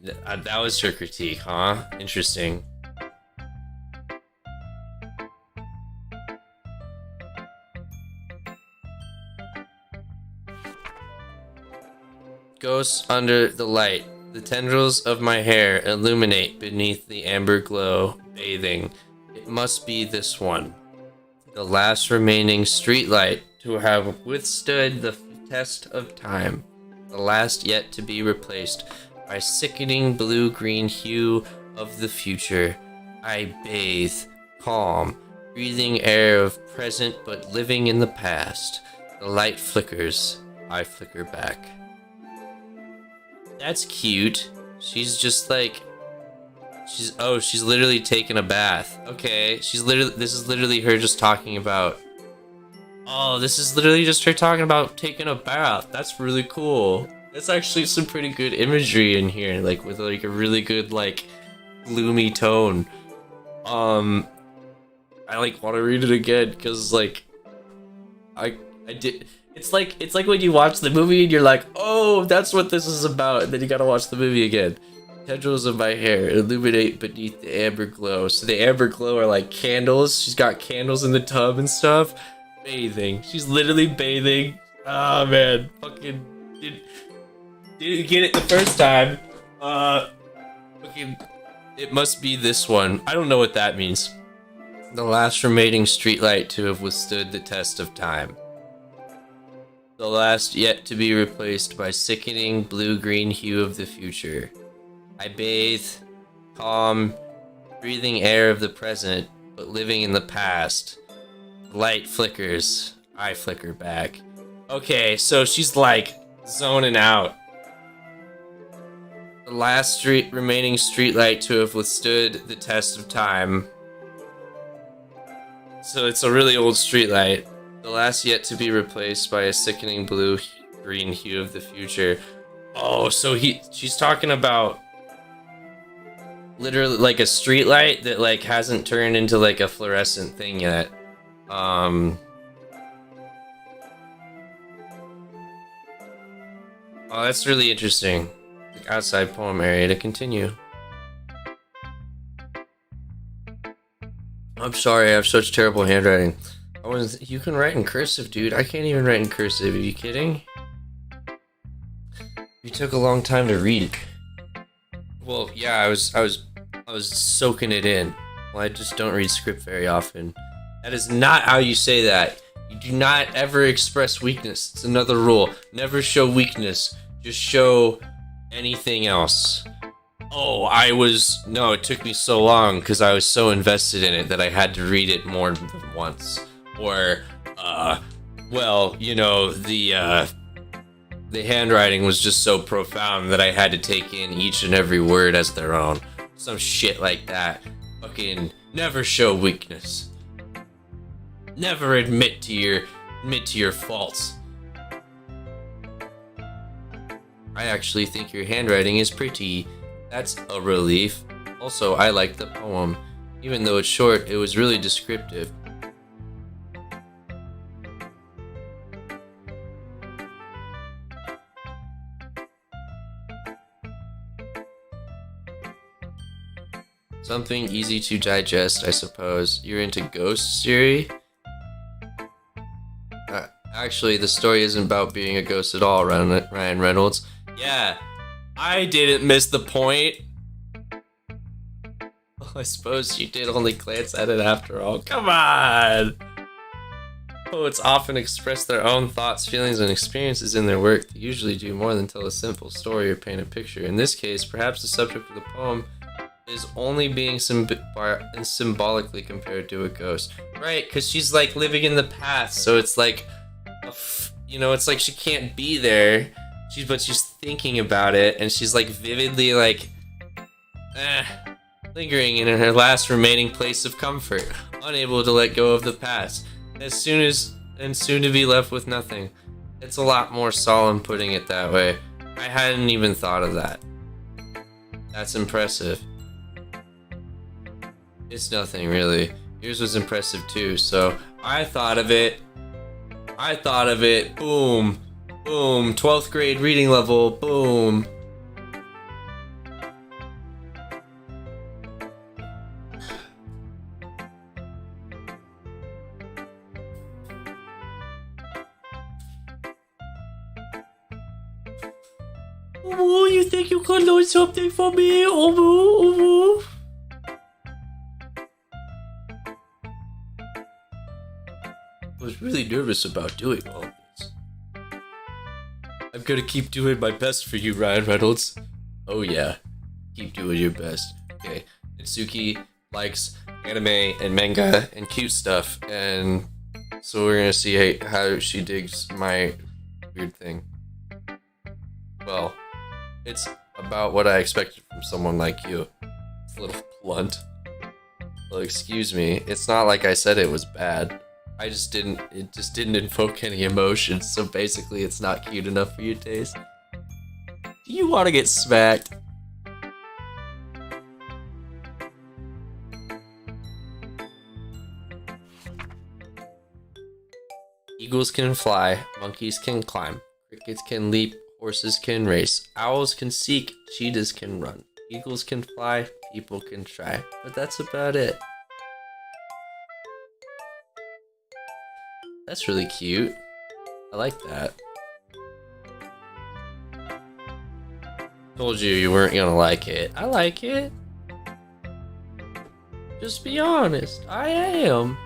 that was her critique, huh? Interesting. Ghosts under the light, the tendrils of my hair illuminate beneath the amber glow, bathing. It must be this one. The last remaining streetlight to have withstood the test of time, the last yet to be replaced by sickening blue-green hue of the future. I bathe, calm, breathing air of present but living in the past. The light flickers, I flicker back. That's cute. She's just like... She's literally taking a bath. Okay, this is literally her just talking about... Oh, this is literally just her talking about taking a bath. That's really cool. That's actually some pretty good imagery in here, like with like a really good like gloomy tone. I like want to read it again because like I did. It's like when you watch the movie and you're like, oh, that's what this is about, and then you gotta watch the movie again. Tendrils of my hair illuminate beneath the amber glow. So the amber glow are like candles. She's got candles in the tub and stuff. Bathing. She's literally bathing. Oh man, fucking didn't get it the first time. Fucking, it must be this one. I don't know what that means. The last remaining streetlight to have withstood the test of time. The last yet to be replaced by sickening blue-green hue of the future. I bathe, calm, breathing air of the present, but living in the past. Light flickers, I flicker back. Okay, so she's like zoning out. The last remaining streetlight to have withstood the test of time. So it's a really old streetlight. The last yet to be replaced by a sickening blue-green hue of the future. Oh, so she's talking about literally like a street light that like hasn't turned into like a fluorescent thing yet. Oh, that's really interesting. Like outside poem area to continue. I'm sorry, I have such terrible handwriting. You can write in cursive, dude. I can't even write in cursive. Are you kidding? You took a long time to read. Well, yeah, I was soaking it in. Well, I just don't read script very often. That is not how you say that. You do not ever express weakness. It's another rule. Never show weakness. Just show anything else. Oh, it took me so long because I was so invested in it that I had to read it more than once. Or, the handwriting was just so profound that I had to take in each and every word as their own. Some shit like that. Fucking never show weakness. Never admit to your faults. I actually think your handwriting is pretty. That's a relief. Also, I like the poem. Even though it's short, it was really descriptive. Something easy to digest, I suppose. You're into ghosts, Siri? Actually, the story isn't about being a ghost at all, Ryan Reynolds. Yeah, I didn't miss the point. Well, I suppose you did only glance at it after all. Come on! Poets often express their own thoughts, feelings, and experiences in their work. They usually do more than tell a simple story or paint a picture. In this case, perhaps the subject of the poem is only being symbolically compared to a ghost. Right, because she's like living in the past, so it's like, it's like she can't be there, but she's thinking about it, and she's like vividly like, lingering in her last remaining place of comfort, unable to let go of the past, and soon to be left with nothing. It's a lot more solemn putting it that way. I hadn't even thought of that. That's impressive. It's nothing really. Yours was impressive too, so I thought of it. Boom. Boom. 12th grade reading level. Boom. Oh, you think you could learn something from me? Oh. I was really nervous about doing all this. I'm gonna keep doing my best for you, Ryan Reynolds. Oh yeah, keep doing your best. Okay, Itsuki likes anime and manga and cute stuff, and so we're gonna see how she digs my weird thing. Well, it's about what I expected from someone like you. It's a little blunt. Well, excuse me, it's not like I said it was bad. It just didn't invoke any emotions, so basically it's not cute enough for your taste. Do you want to get smacked? Eagles can fly, monkeys can climb, crickets can leap, horses can race, owls can seek, cheetahs can run, eagles can fly, people can try, but that's about it. That's really cute. I like that. Told you weren't gonna like it. I like it. Just be honest. I am.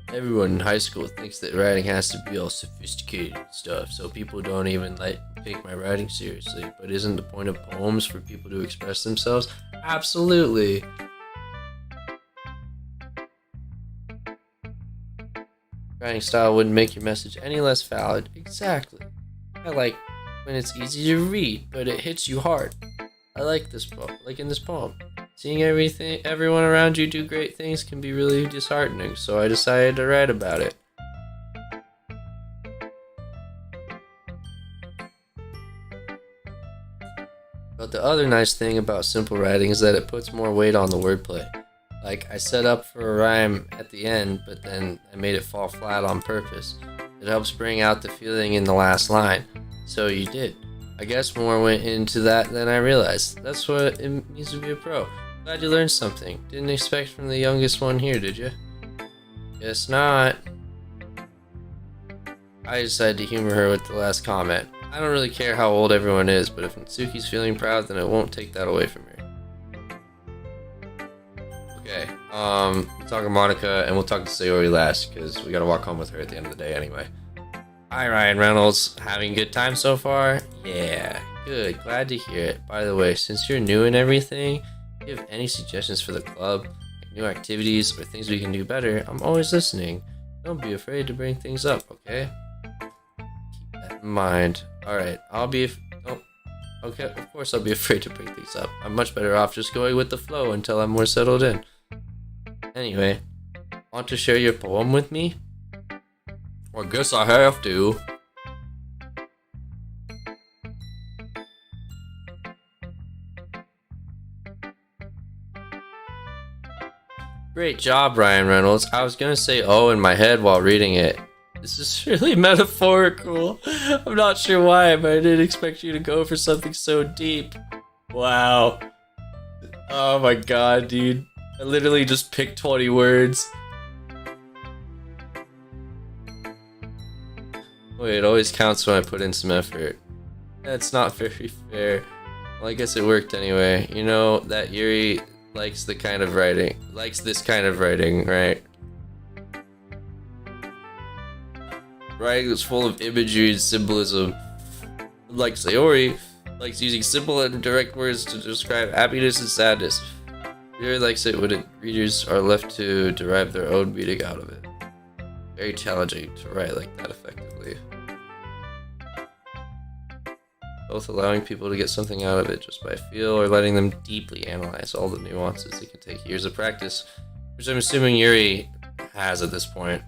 Everyone in high school thinks that writing has to be all sophisticated and stuff, so people don't even take my writing seriously. But isn't the point of poems for people to express themselves? Absolutely. Writing style wouldn't make your message any less valid. Exactly. I like when it's easy to read, but it hits you hard. I like this poem, like in this poem. Seeing everyone around you do great things can be really disheartening, so I decided to write about it. But the other nice thing about simple writing is that it puts more weight on the wordplay. Like, I set up for a rhyme at the end, but then I made it fall flat on purpose. It helps bring out the feeling in the last line. So you did. I guess more went into that than I realized. That's what it means to be a pro. Glad you learned something. Didn't expect from the youngest one here, did you? Guess not. I decided to humor her with the last comment. I don't really care how old everyone is, but if Natsuki's feeling proud, then it won't take that away from her. Okay, we'll talk to Monica, and we'll talk to Sayori last, because we gotta walk home with her at the end of the day anyway. Hi, Ryan Reynolds. Having a good time so far? Yeah, good. Glad to hear it. By the way, since you're new and everything, if you have any suggestions for the club, like new activities or things we can do better, I'm always listening. Don't be afraid to bring things up, okay? Keep that in mind. Alright, okay, of course I'll be afraid to bring things up. I'm much better off just going with the flow until I'm more settled in. Anyway, want to share your poem with me? Well, I guess I have to. Great job, Ryan Reynolds. I was gonna say oh in my head while reading it. This is really metaphorical. I'm not sure why, but I didn't expect you to go for something so deep. Wow. Oh my god, dude. I literally just picked 20 words. Wait, it always counts when I put in some effort. That's not very fair. Well, I guess it worked anyway. You know, that Yuri likes this kind of writing, right? Writing is full of imagery and symbolism. Like Sayori likes using simple and direct words to describe happiness and sadness. Yuri likes it when readers are left to derive their own meaning out of it. Very challenging to write like that effectively. Both allowing people to get something out of it just by feel or letting them deeply analyze all the nuances. It can take years of practice, which I'm assuming Yuri has at this point.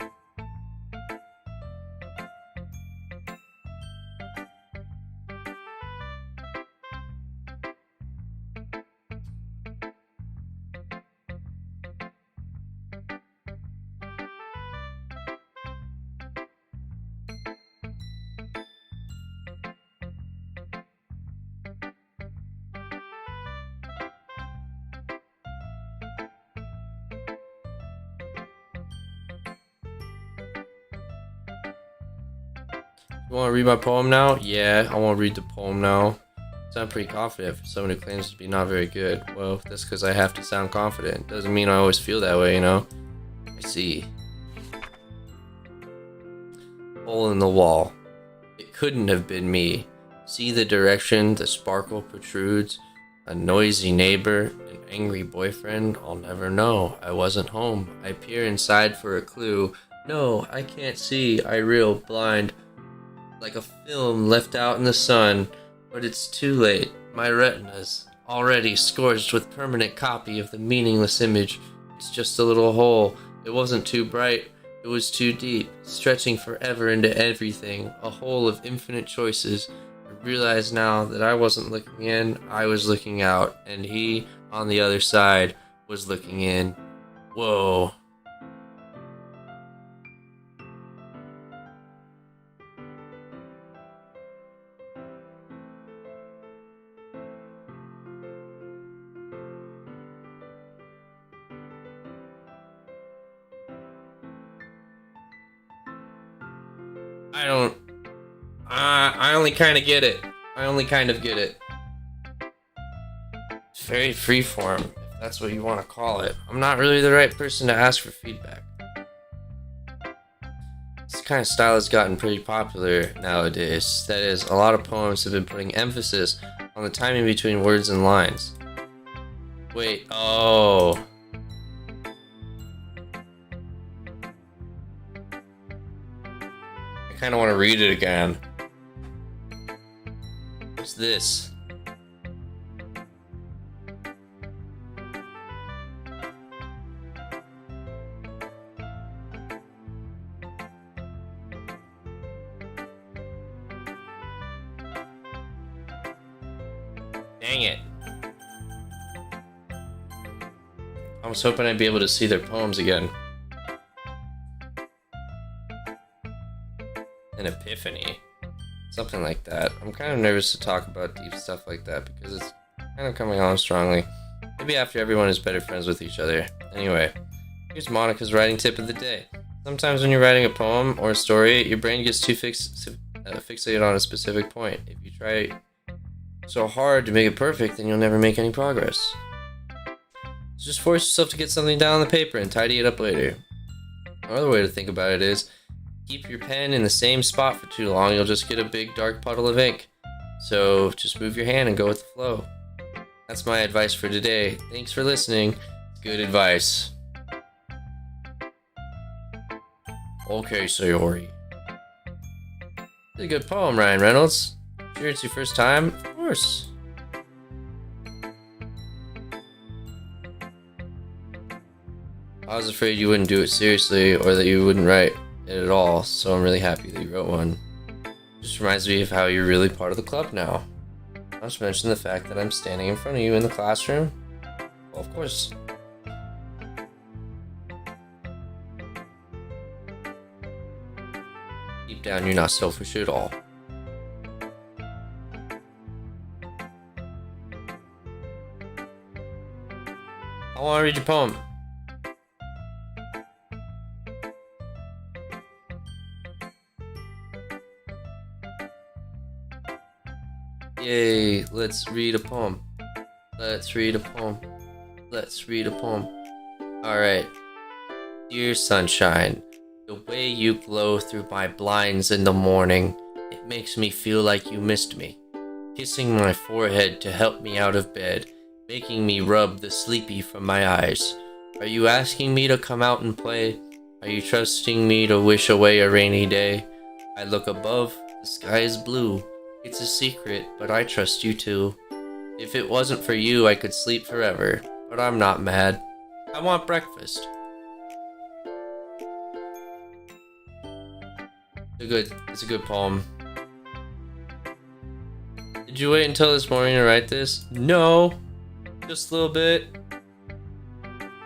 You want to read my poem now? Yeah, I want to read the poem now. I sound pretty confident for someone who claims to be not very good. Well, that's because I have to sound confident. Doesn't mean I always feel that way, you know? I see. Hole in the wall. It couldn't have been me. See the direction the sparkle protrudes? A noisy neighbor, an angry boyfriend? I'll never know. I wasn't home. I peer inside for a clue. No, I can't see. I reel blind. Like a film left out in the sun, but it's too late. My retina's already scorched with permanent copy of the meaningless image. It's just a little hole. It wasn't too bright. It was too deep, stretching forever into everything. A hole of infinite choices. I realize now that I wasn't looking in, I was looking out, and he, on the other side, was looking in. Whoa. I only kind of get it. It's very freeform, if that's what you want to call it. I'm not really the right person to ask for feedback. This kind of style has gotten pretty popular nowadays. That is, a lot of poems have been putting emphasis on the timing between words and lines. Wait, oh. I kind of want to read it again. What's this? Dang it. I was hoping I'd be able to see their poems again. An epiphany. Something like that. I'm kind of nervous to talk about deep stuff like that because it's kind of coming on strongly. Maybe after everyone is better friends with each other. Anyway, here's Monica's writing tip of the day. Sometimes when you're writing a poem or a story, your brain gets too fixated on a specific point. If you try so hard to make it perfect, then you'll never make any progress. So just force yourself to get something down on the paper and tidy it up later. Another way to think about it is, keep your pen in the same spot for too long, you'll just get a big dark puddle of ink. So just move your hand and go with the flow. That's my advice for today. Thanks for listening. Good advice. Okay, Sayori. It's a good poem, Ryan Reynolds. Sure it's your first time? Of course. I was afraid you wouldn't do it seriously or that you wouldn't write it at all, so I'm really happy that you wrote one. Just reminds me of how you're really part of the club now. Not to mention the fact that I'm standing in front of you in the classroom. Well, of course. Deep down, you're not selfish at all. I want to read your poem. Yay, let's read a poem. Let's read a poem. Let's read a poem. Alright. Dear sunshine, the way you glow through my blinds in the morning, it makes me feel like you missed me. Kissing my forehead to help me out of bed, making me rub the sleepy from my eyes. Are you asking me to come out and play? Are you trusting me to wish away a rainy day? I look above, the sky is blue. It's a secret, but I trust you too. If it wasn't for you, I could sleep forever, but I'm not mad. I want breakfast. It's a good poem. Did you wait until this morning to write this? No, just a little bit.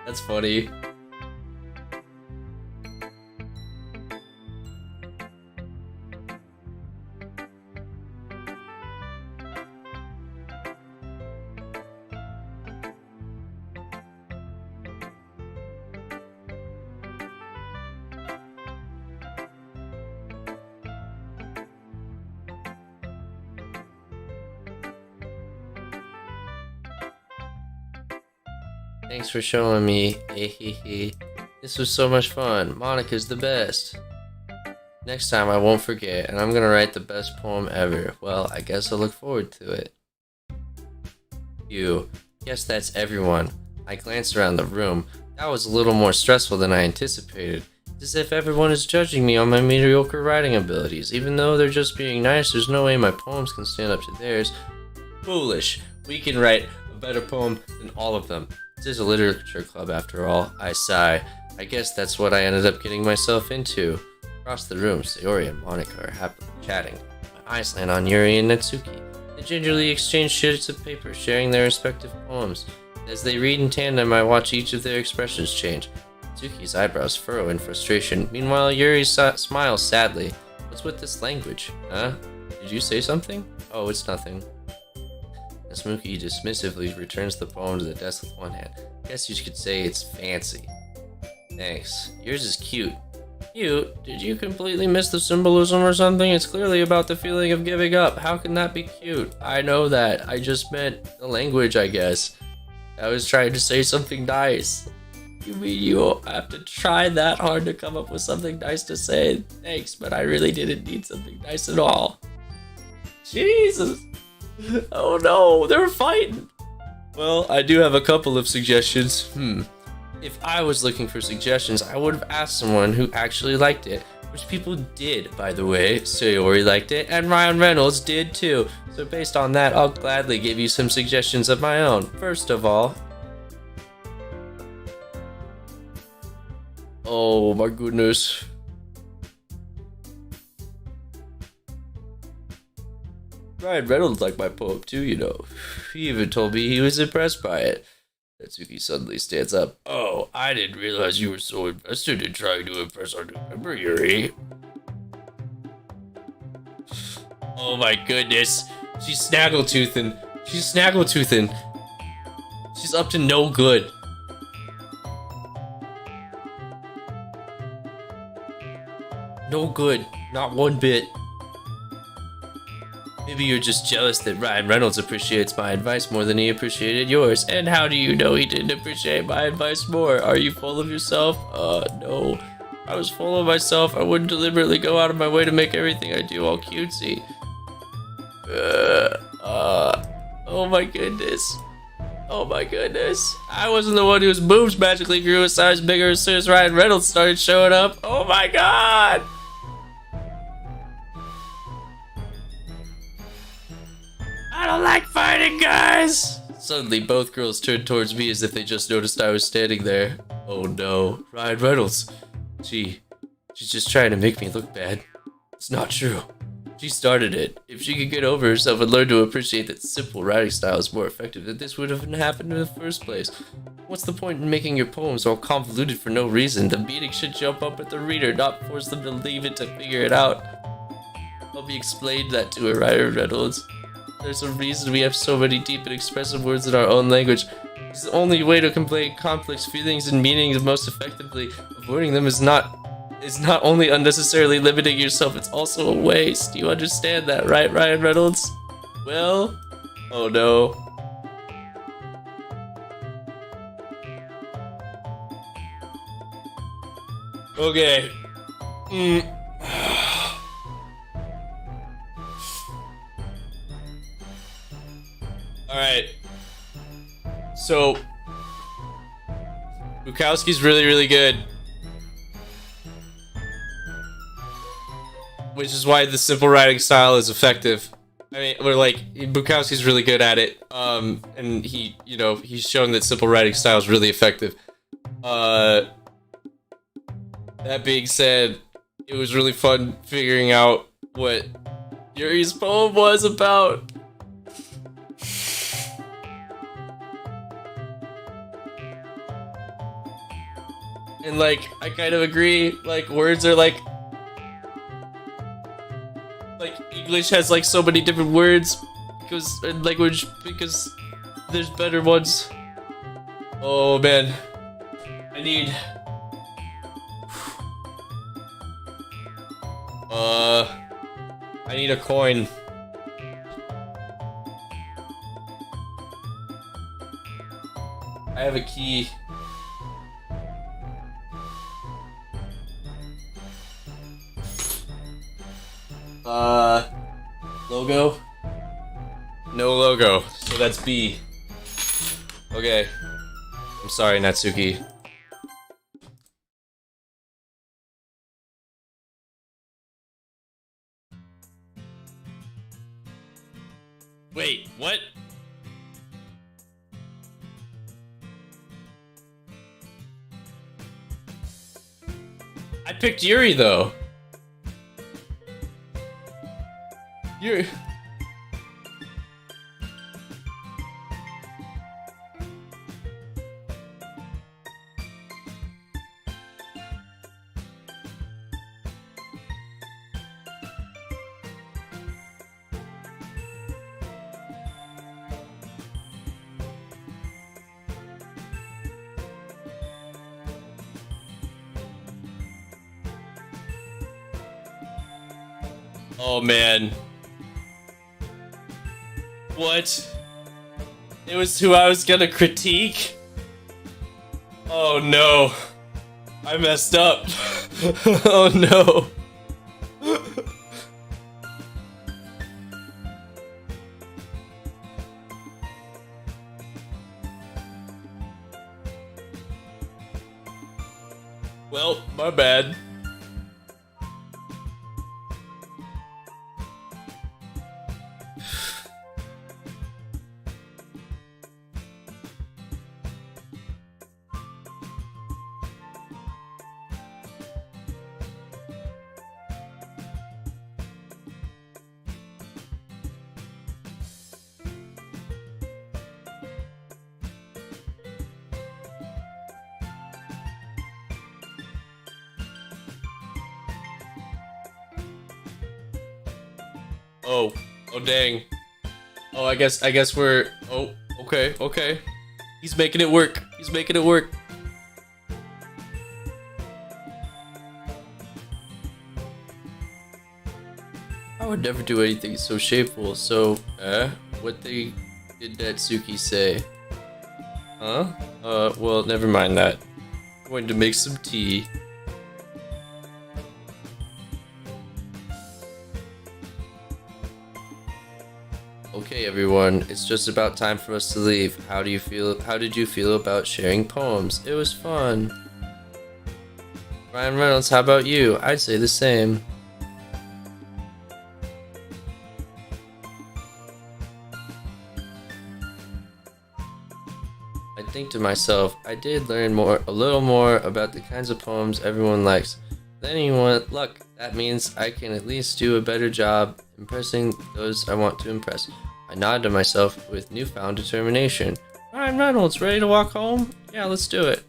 That's funny. Thanks for showing me. This was so much fun. Monica's the best. Next time I won't forget, and I'm gonna write the best poem ever. Well, I guess I'll look forward to it. You. Yes, that's everyone. I glanced around the room. That was a little more stressful than I anticipated. It's as if everyone is judging me on my mediocre writing abilities. Even though they're just being nice, there's no way my poems can stand up to theirs. Foolish. We can write a better poem than all of them. This is a literature club after all. I sigh. I guess that's what I ended up getting myself into. Across the room, Sayori and Monica are happily chatting. My eyes land on Yuri and Natsuki. They gingerly exchange sheets of paper, sharing their respective poems. As they read in tandem, I watch each of their expressions change. Natsuki's eyebrows furrow in frustration. Meanwhile, Yuri smiles sadly. What's with this language? Huh? Did you say something? Oh, it's nothing. Natsuki dismissively returns the poem to the desk with one hand. Guess you could say it's fancy. Thanks. Yours is cute. Cute? Did you completely miss the symbolism or something? It's clearly about the feeling of giving up. How can that be cute? I know that. I just meant the language, I guess. I was trying to say something nice. You mean you have to try that hard to come up with something nice to say? Thanks, but I really didn't need something nice at all. Jesus! Oh no, they're fighting! Well, I do have a couple of suggestions. If I was looking for suggestions, I would have asked someone who actually liked it. Which people did, by the way. Sayori liked it, and Ryan Reynolds did too. So based on that, I'll gladly give you some suggestions of my own. First of all... Oh my goodness. Ryan Reynolds liked my poem too, you know. He even told me he was impressed by it. Natsuki suddenly stands up. Oh, I didn't realize you were so invested in trying to impress our new member, Yuri. Oh my goodness. She's snaggletoothing. She's snaggletoothing. She's up to no good. No good. Not one bit. Maybe you're just jealous that Ryan Reynolds appreciates my advice more than he appreciated yours. And how do you know he didn't appreciate my advice more? Are you full of yourself? No. I was full of myself. I wouldn't deliberately go out of my way to make everything I do all cutesy. Oh my goodness. Oh my goodness. I wasn't the one whose boobs magically grew a size bigger as soon as Ryan Reynolds started showing up. Oh my god! I don't like fighting, guys! Suddenly, both girls turned towards me as if they just noticed I was standing there. Oh no, Ryan Reynolds. She's just trying to make me look bad. It's not true. She started it. If she could get over herself and learn to appreciate that simple writing style is more effective, then this would have happened in the first place. What's the point in making your poems all convoluted for no reason? The meaning should jump up at the reader, not force them to leave it to figure it out. Help me explain that to her, Ryan Reynolds. There's a reason we have so many deep and expressive words in our own language. It's the only way to convey complex feelings and meanings most effectively. Avoiding them is not only unnecessarily limiting yourself, it's also a waste. Do you understand that, right, Ryan Reynolds? Well, oh no. Okay. Alright. So, Bukowski's really, really good. Which is why the simple writing style is effective. I mean, we're like, Bukowski's really good at it. And he, you know, he's shown that simple writing style is really effective. That being said, it was really fun figuring out what Yuri's poem was about. And like, I kind of agree, like, words are like English has like so many different words because because there's better ones. Oh man, I need a coin. I have a key. Logo? No logo, so that's B. Okay. I'm sorry, Natsuki. Wait, what? I picked Yuri, though. Yuri. Oh man. What? It was who I was gonna critique? Oh no. I messed up. Oh no. Well, my bad. Oh. Oh, dang. Oh, I guess we're... Oh, okay, okay. He's making it work. He's making it work. I would never do anything so shameful, so... What did Natsuki say? Huh? Well, never mind that. I'm going to make some tea. Okay, everyone, it's just about time for us to leave. How did you feel about sharing poems? It was fun. Ryan Reynolds, how about you? I'd say the same. I think to myself, I did learn a little more about the kinds of poems everyone likes. With anyone luck, that means I can at least do a better job impressing those I want to impress. I nodded to myself with newfound determination. Ryan Reynolds, ready to walk home? Yeah, let's do it.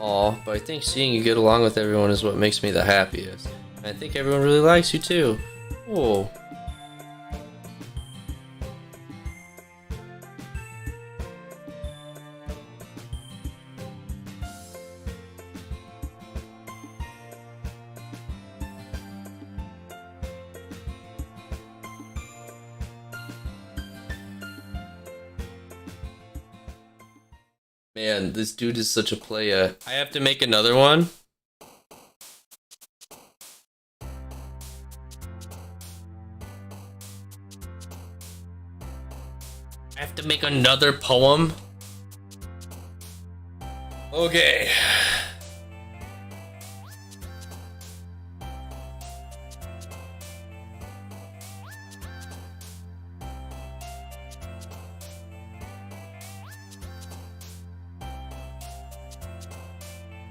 Aw, but I think seeing you get along with everyone is what makes me the happiest. And I think everyone really likes you too. Oh. Man, this dude is such a playa. I have to make another one. I have to make another poem. Okay.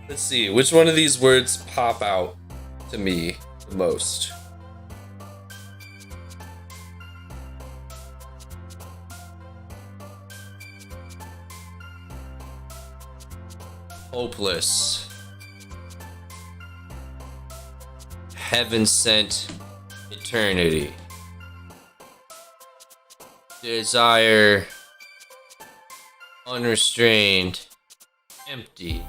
Let's see, which one of these words pop out to me the most? Hopeless. Heaven sent eternity. Desire. Unrestrained. Empty.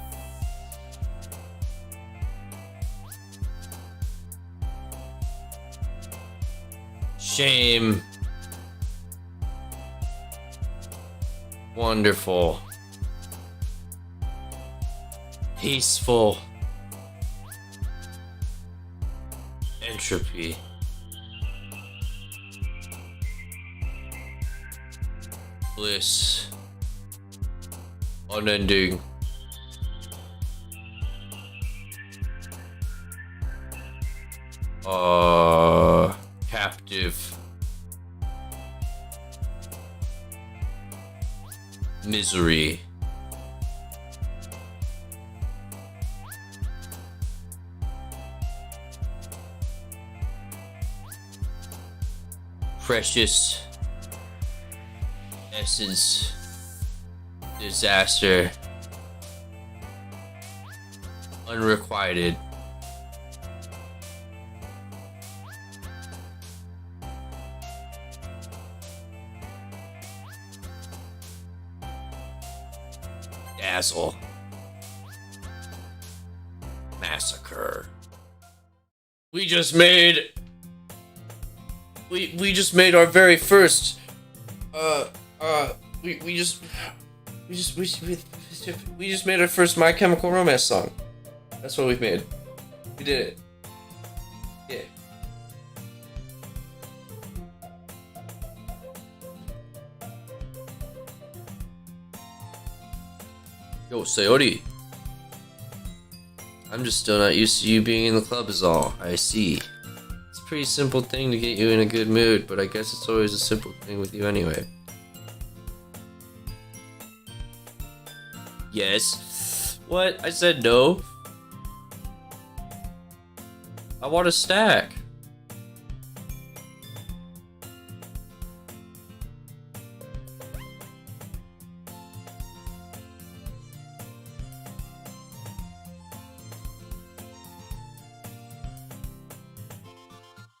Shame. Wonderful. Peaceful. Entropy. Bliss. Unending. Captive. Misery. Precious. Essence. Disaster. Unrequited. Dazzle. Massacre. We just made our very first we just made our first My Chemical Romance song. That's what we've made. We did it. Yeah. Yo, Sayori. I'm just still not used to you being in the club is all. I see. It's a pretty simple thing to get you in a good mood, but I guess it's always a simple thing with you anyway. Yes. What? I said no. I want a stack.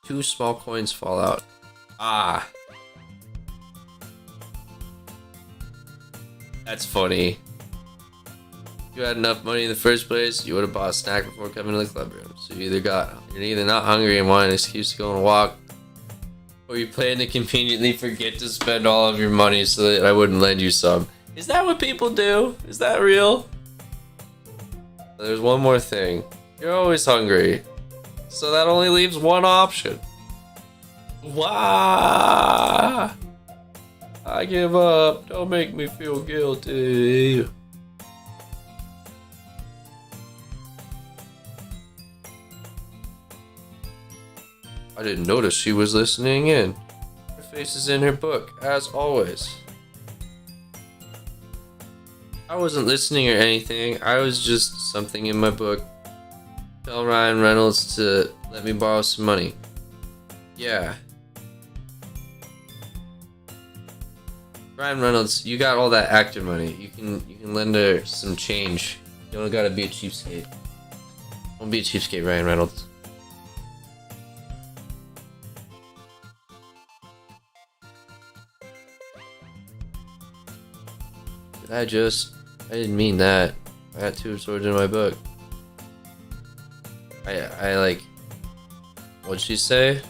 Two small coins fall out. Ah. That's funny. If you had enough money in the first place, you would have bought a snack before coming to the club room. So you're either not hungry and want an excuse to go on a walk, or you plan to conveniently forget to spend all of your money so that I wouldn't lend you some. Is that what people do? Is that real? There's one more thing. You're always hungry. So that only leaves one option. Wah! I give up. Don't make me feel guilty. I didn't notice she was listening in. Her face is in her book, as always. I wasn't listening or anything. I was just something in my book. Tell Ryan Reynolds to let me borrow some money. Yeah. Ryan Reynolds, you got all that actor money. You can lend her some change. You don't gotta be a cheapskate. Don't be a cheapskate, Ryan Reynolds. I didn't mean that. I got two swords in my book. I like, what'd she say?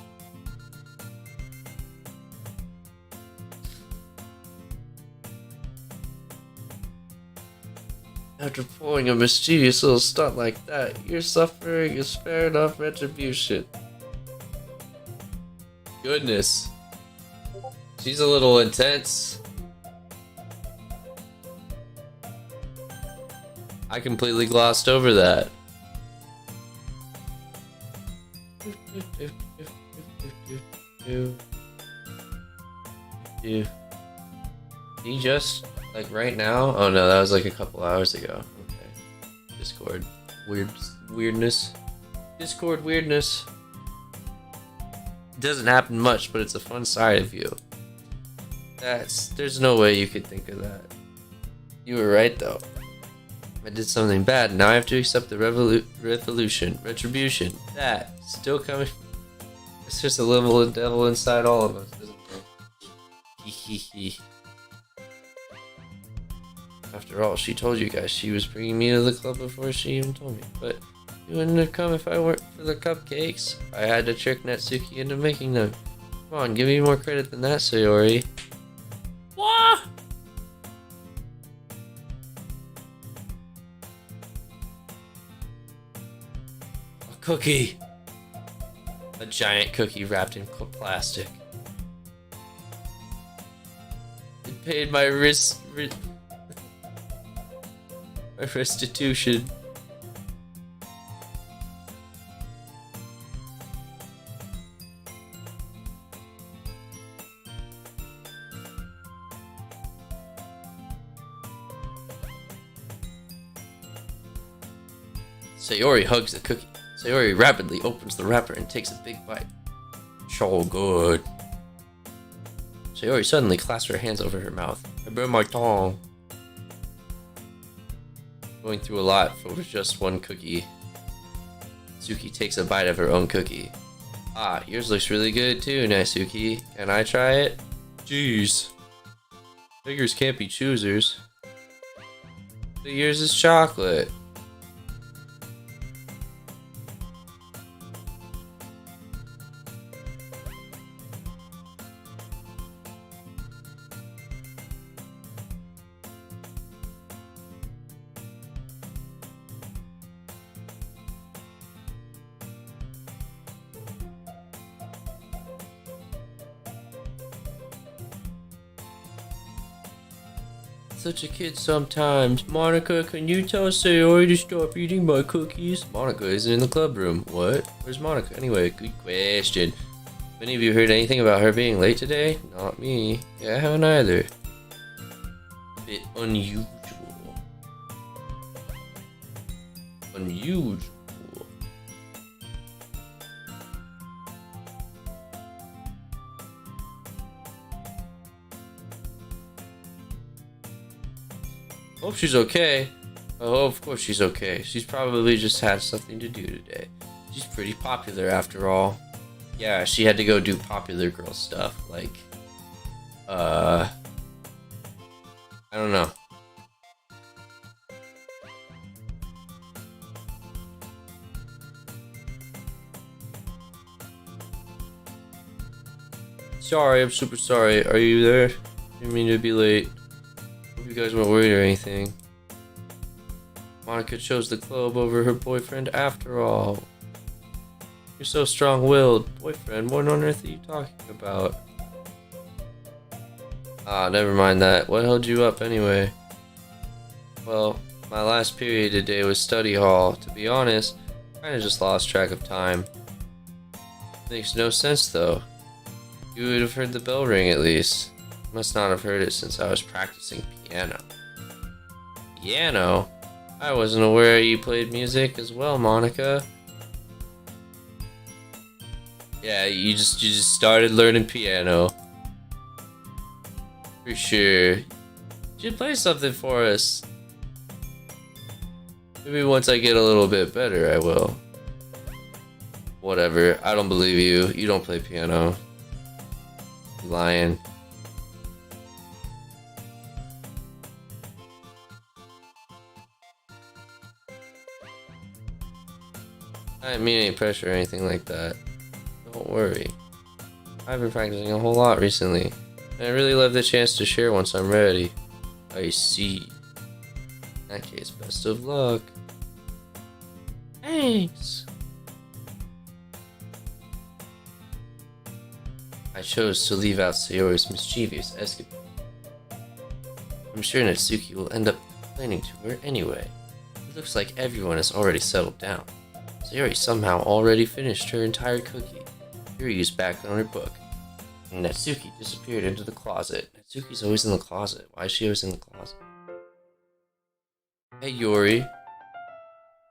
After pulling a mischievous little stunt like that, your suffering is fair enough retribution. Goodness. She's a little intense. I completely glossed over that. He just, like, right now? Oh no, that was like a couple hours ago. Okay. Discord. Weirdness. Discord weirdness. It doesn't happen much, but it's a fun side of you. There's no way you could think of that. You were right though. I did something bad, now I have to accept the retribution. That, still coming. It's just a little devil inside all of us, isn't it? After all, she told you guys she was bringing me to the club before she even told me. But you wouldn't have come if I weren't for the cupcakes. I had to trick Natsuki into making them. Come on, give me more credit than that, Sayori. What? A cookie. A giant cookie wrapped in plastic. It paid my my restitution. Sayori hugs the cookie. Sayori rapidly opens the wrapper and takes a big bite. So good. Sayori suddenly clasps her hands over her mouth. I burned my tongue. Going through a lot for just one cookie. Natsuki takes a bite of her own cookie. Ah, yours looks really good too, Natsuki. Can I try it? Jeez. Figures can't be choosers. But yours is chocolate. such a kid sometimes. Monica, can you tell Sayori to stop eating my cookies? Monica isn't in the club room. What? Where's Monica? Anyway, good question. Any of you heard anything about her being late today? Not me. Yeah, I haven't either. Bit unusual. Unusual. Hope she's okay. Oh, of course she's okay. She's probably just had something to do today. She's pretty popular after all. Yeah, she had to go do popular girl stuff, like, I don't know. Sorry, I'm super sorry. Are you there? Didn't mean to be late. Hope you guys weren't worried or anything. Monica chose the club over her boyfriend after all. You're so strong-willed. Boyfriend, what on earth are you talking about? Ah, never mind that. What held you up anyway? Well, my last period today was study hall. To be honest, I kinda just lost track of time. Makes no sense though. You would have heard the bell ring at least. Must not have heard it since I was practicing piano. Piano? I wasn't aware you played music as well, Monica. Yeah, you just started learning piano. For sure. You should play something for us. Maybe once I get a little bit better, I will. Whatever. I don't believe you. You don't play piano. You're lying. I didn't mean any pressure or anything like that. Don't worry. I've been practicing a whole lot recently, and I really love the chance to share once I'm ready. I see. In that case, best of luck. Thanks. I chose to leave out Sayori's mischievous escapade. I'm sure Natsuki will end up complaining to her anyway. It looks like everyone has already settled down. Sayori somehow already finished her entire cookie. Yuryu's back on her book. And Natsuki disappeared into the closet. Natsuki's always in the closet. Why is she always in the closet? Hey Yuri.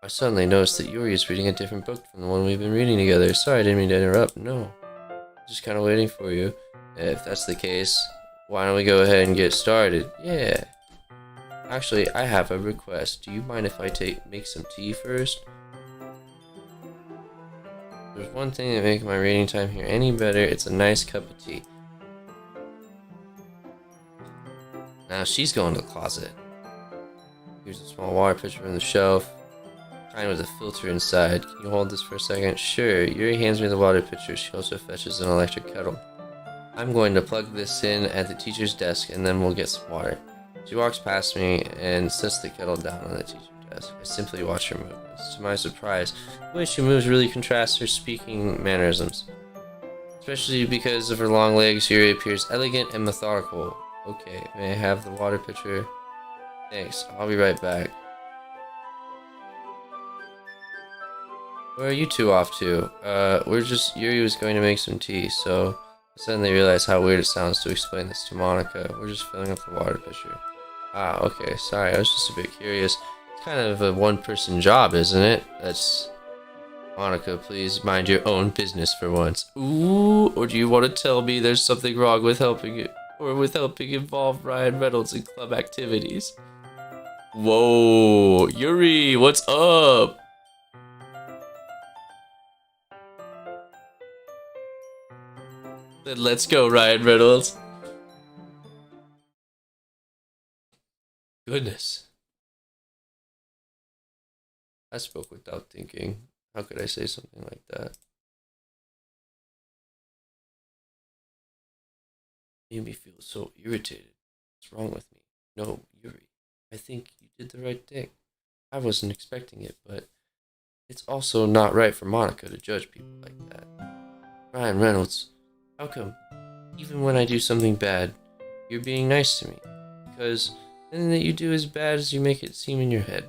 I suddenly noticed that Yuri is reading a different book from the one we've been reading together. Sorry, I didn't mean to interrupt. No. Just kind of waiting for you. If that's the case, why don't we go ahead and get started? Yeah. Actually, I have a request. Do you mind if I make some tea first? There's one thing that makes my reading time here any better. It's a nice cup of tea. Now she's going to the closet. Here's a small water pitcher from the shelf. Kind with a filter inside. Can you hold this for a second? Sure. Yuri hands me the water pitcher. She also fetches an electric kettle. I'm going to plug this in at the teacher's desk and then we'll get some water. She walks past me and sets the kettle down on the teacher's desk. I simply watch her movements. To my surprise, the way she moves really contrasts her speaking mannerisms. Especially because of her long legs, Yuri appears elegant and methodical. Okay, may I have the water pitcher? Thanks, I'll be right back. Where are you two off to? Yuri was going to make some tea, so I suddenly realized how weird it sounds to explain this to Monica. We're just filling up the water pitcher. Ah, okay, sorry, I was just a bit curious. It's kind of a one-person job, isn't it? That's... Monica, please mind your own business for once. Ooh, or do you want to tell me there's something wrong with helping involve Ryan Reynolds in club activities? Whoa, Yuri, what's up? Then let's go, Ryan Reynolds. Goodness. I spoke without thinking. How could I say something like that? Made me feel so irritated. What's wrong with me? No, Yuri. I think you did the right thing. I wasn't expecting it, but it's also not right for Monica to judge people like that. Ryan Reynolds, how come, even when I do something bad, you're being nice to me? Because Nothing that you do is bad as you make it seem in your head.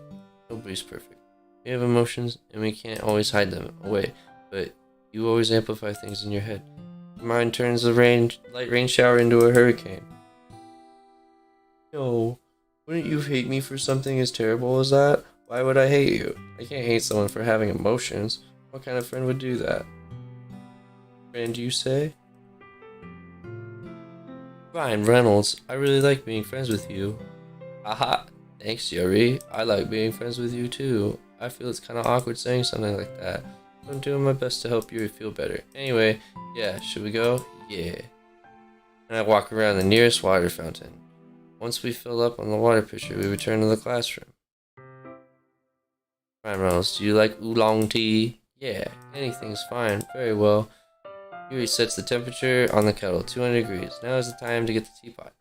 Nobody's perfect. We have emotions, and we can't always hide them away, but you always amplify things in your head. Your mind turns the light rain shower into a hurricane. No, wouldn't you hate me for something as terrible as that? Why would I hate you? I can't hate someone for having emotions. What kind of friend would do that? Friend, you say? Ryan Reynolds, I really like being friends with you. Haha, thanks, Yuri. I like being friends with you too. I feel it's kind of awkward saying something like that. I'm doing my best to help Yuri feel better. Anyway, yeah, should we go? Yeah. And I walk around the nearest water fountain. Once we fill up on the water pitcher, we return to the classroom. Ryan Reynolds, do you like oolong tea? Yeah, anything's fine. Very well. Yuri sets the temperature on the kettle, 200 degrees. Now is the time to get the teapot.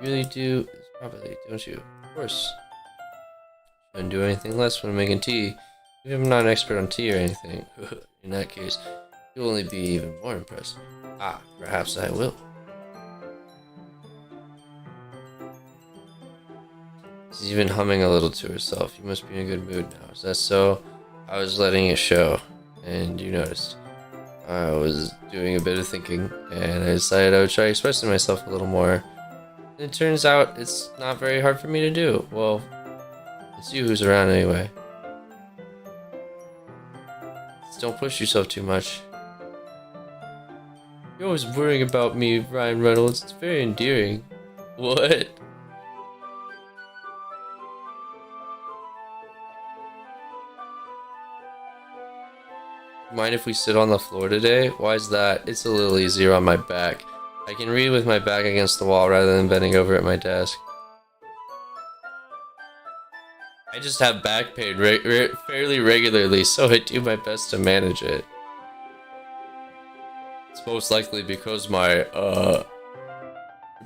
You really do this properly, don't you? Of course. Shouldn't do anything less when making tea. Even if I'm not an expert on tea or anything. In that case, you'll only be even more impressed. Ah, perhaps I will. She's even humming a little to herself. You must be in a good mood now. Is that so? I was letting it show, and you noticed. I was doing a bit of thinking, and I decided I would try expressing myself a little more. And it turns out it's not very hard for me to do. Well, it's you who's around anyway. Just don't push yourself too much. You're always worrying about me, Ryan Reynolds. It's very endearing. What? Mind if we sit on the floor today? Why is that? It's a little easier on my back. I can read with my back against the wall rather than bending over at my desk. I just have back pain fairly regularly, so I do my best to manage it. It's most likely because my,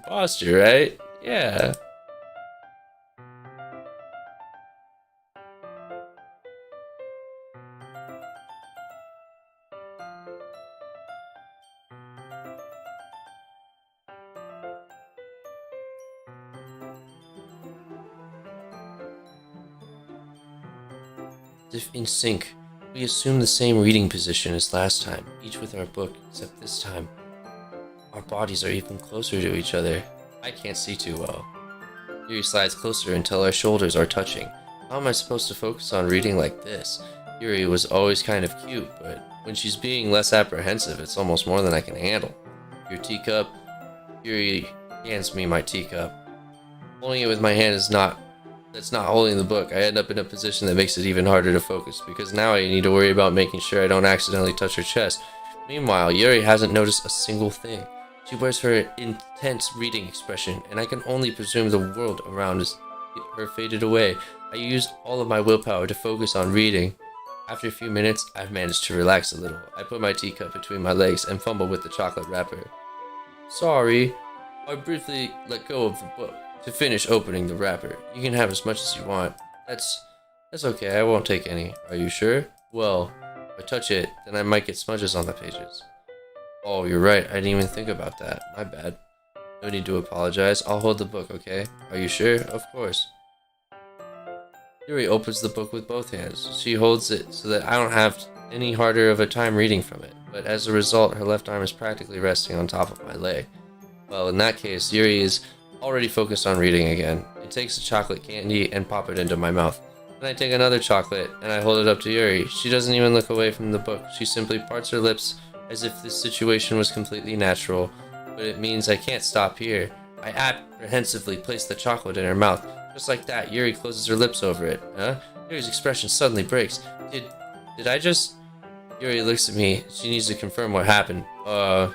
posture, right? Yeah. If in sync, we assume the same reading position as last time, each with our book, except this time, our bodies are even closer to each other. I can't see too well. Yuri slides closer until our shoulders are touching. How am I supposed to focus on reading like this? Yuri was always kind of cute, but when she's being less apprehensive, it's almost more than I can handle. Your teacup? Yuri hands me my teacup. Holding it with my hand that's not holding the book. I end up in a position that makes it even harder to focus, because now I need to worry about making sure I don't accidentally touch her chest. Meanwhile, Yuri hasn't noticed a single thing. She wears her intense reading expression, and I can only presume the world around her faded away. I used all of my willpower to focus on reading. After a few minutes, I've managed to relax a little. I put my teacup between my legs and fumble with the chocolate wrapper. Sorry, I briefly let go of the book to finish opening the wrapper. You can have as much as you want. That's okay, I won't take any. Are you sure? Well, if I touch it, then I might get smudges on the pages. Oh, you're right, I didn't even think about that. My bad. No need to apologize. I'll hold the book, okay? Are you sure? Of course. Yuri opens the book with both hands. She holds it so that I don't have any harder of a time reading from it, but as a result, her left arm is practically resting on top of my leg. Well, in that case, Yuri is already focused on reading again. I take the chocolate candy and pop it into my mouth. Then I take another chocolate and I hold it up to Yuri. She doesn't even look away from the book. She simply parts her lips as if this situation was completely natural, but it means I can't stop here. I apprehensively place the chocolate in her mouth. Just like that, Yuri closes her lips over it. Huh? Yuri's expression suddenly breaks. Did I just... Yuri looks at me. She needs to confirm what happened. Ryan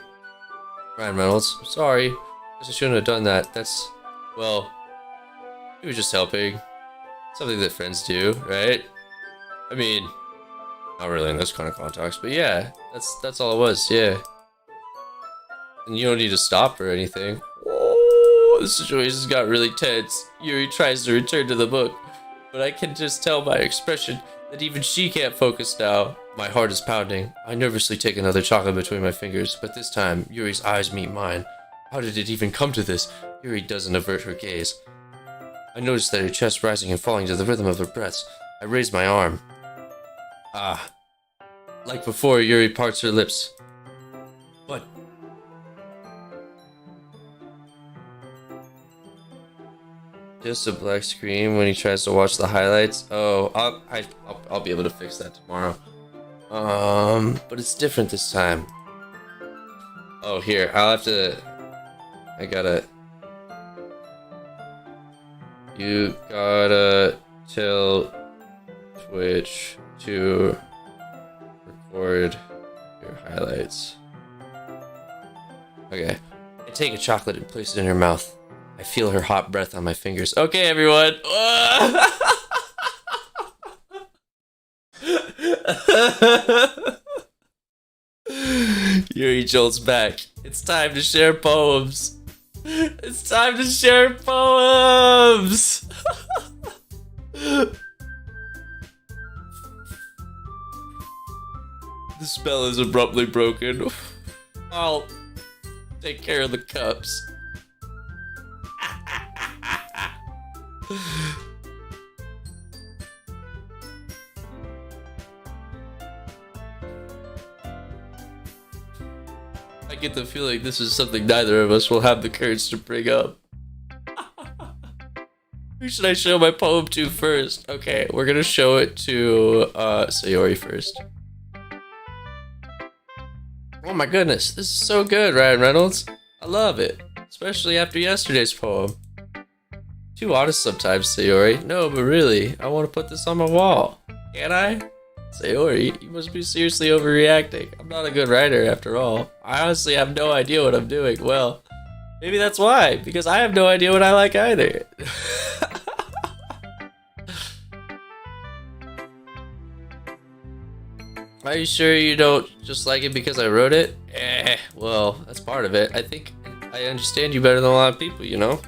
Reynolds. Sorry. Guess I shouldn't have done that. Well, he was just helping. Something that friends do, right? I mean, not really in this kind of context, but yeah, that's all it was, yeah. And you don't need to stop or anything. Oh, the situation's got really tense. Yuri tries to return to the book, but I can just tell by her expression that even she can't focus now. My heart is pounding. I nervously take another chocolate between my fingers, but this time, Yuri's eyes meet mine. How did it even come to this? Yuri doesn't avert her gaze. I noticed that her chest rising and falling to the rhythm of her breaths. I raised my arm. Ah. Like before, Yuri parts her lips. What? Just a black screen when he tries to watch the highlights. Oh, I'll be able to fix that tomorrow. But it's different this time. Oh, here, I gotta... You gotta tell Twitch to record your highlights. Okay. I take a chocolate and place it in her mouth. I feel her hot breath on my fingers. Okay, everyone. Yuri jolts back. It's time to share poems. It's time to share poems. The spell is abruptly broken. I'll take care of the cups. I get the feeling this is something neither of us will have the courage to bring up. Who should I show my poem to first? Okay, we're gonna show it to Sayori first. Oh my goodness, this is so good, Ryan Reynolds. I love it, especially after yesterday's poem. Too honest sometimes, Sayori. No, but really, I want to put this on my wall. Can I? Sayori, you must be seriously overreacting. I'm not a good writer after all. I honestly have no idea what I'm doing. Well, maybe that's why, because I have no idea what I like either. Are you sure you don't just like it because I wrote it? Well, that's part of it. I think I understand you better than a lot of people, you know?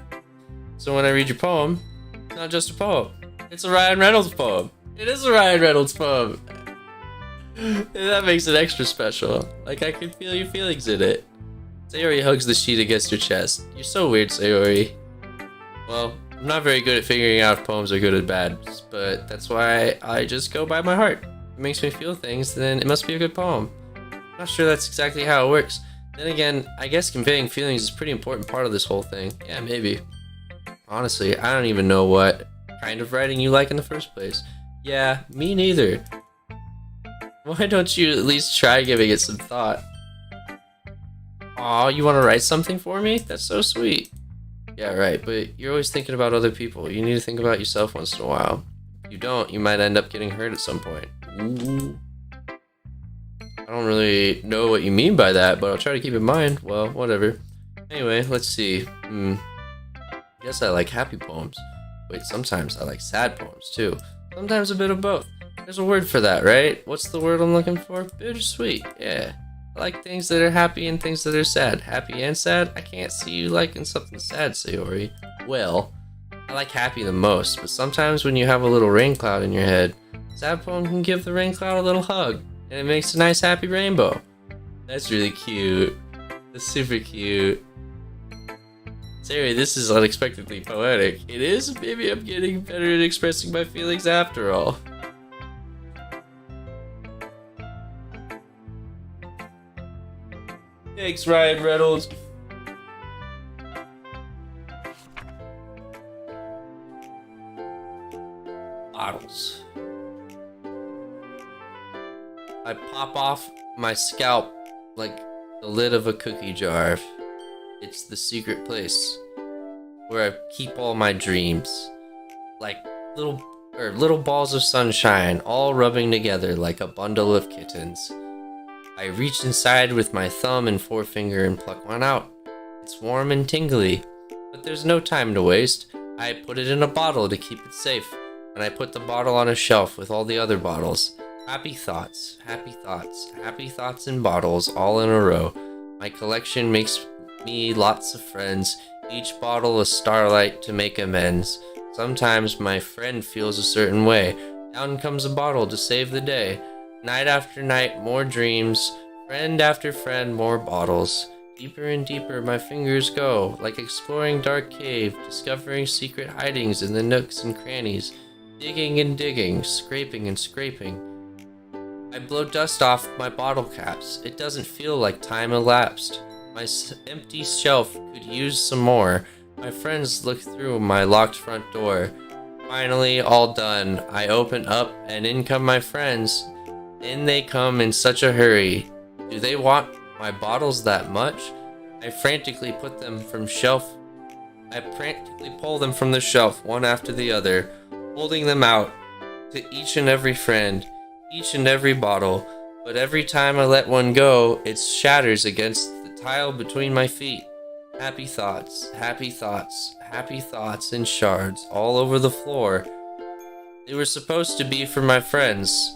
So when I read your poem, it's not just a poem. It's a Ryan Reynolds poem. It is a Ryan Reynolds poem. And that makes it extra special. Like I can feel your feelings in it. Sayori hugs the sheet against her chest. You're so weird, Sayori. Well, I'm not very good at figuring out if poems are good or bad, but that's why I just go by my heart. If it makes me feel things, then it must be a good poem. I'm not sure that's exactly how it works. Then again, I guess conveying feelings is a pretty important part of this whole thing. Yeah, maybe. Honestly, I don't even know what kind of writing you like in the first place. Yeah, me neither. Why don't you at least try giving it some thought? Aw, you want to write something for me? That's so sweet. Yeah, right, but you're always thinking about other people. You need to think about yourself once in a while. If you don't, you might end up getting hurt at some point. Ooh. I don't really know what you mean by that, but I'll try to keep in mind. Well, whatever. Anyway, let's see. I guess I like happy poems. Wait, sometimes I like sad poems too. Sometimes a bit of both. There's a word for that, right? What's the word I'm looking for? Bittersweet. Yeah. I like things that are happy and things that are sad. Happy and sad? I can't see you liking something sad, Sayori. Well, I like happy the most, but sometimes when you have a little rain cloud in your head, sad poem can give the rain cloud a little hug, and it makes a nice happy rainbow. That's really cute. That's super cute. Sayori, this is unexpectedly poetic. It is? Maybe I'm getting better at expressing my feelings after all. Thanks, Ryan Reynolds. Bottles. I pop off my scalp like the lid of a cookie jar. It's the secret place where I keep all my dreams. Like little balls of sunshine all rubbing together like a bundle of kittens. I reach inside with my thumb and forefinger and pluck one out. It's warm and tingly, but there's no time to waste. I put it in a bottle to keep it safe, and I put the bottle on a shelf with all the other bottles. Happy thoughts, happy thoughts, happy thoughts in bottles all in a row. My collection makes me lots of friends, each bottle a starlight to make amends. Sometimes my friend feels a certain way. Down comes a bottle to save the day. Night after night, more dreams. Friend after friend, more bottles. Deeper and deeper my fingers go, like exploring dark cave, discovering secret hidings in the nooks and crannies, digging and digging, scraping and scraping. I blow dust off my bottle caps. It doesn't feel like time elapsed. My empty shelf could use some more. My friends look through my locked front door. Finally, all done. I open up and in come my friends. In they come in such a hurry. Do they want my bottles that much? I frantically pull them from the shelf one after the other, holding them out to each and every friend, each and every bottle. But every time I let one go, it shatters against the tile between my feet. Happy thoughts, happy thoughts, happy thoughts in shards all over the floor. They were supposed to be for my friends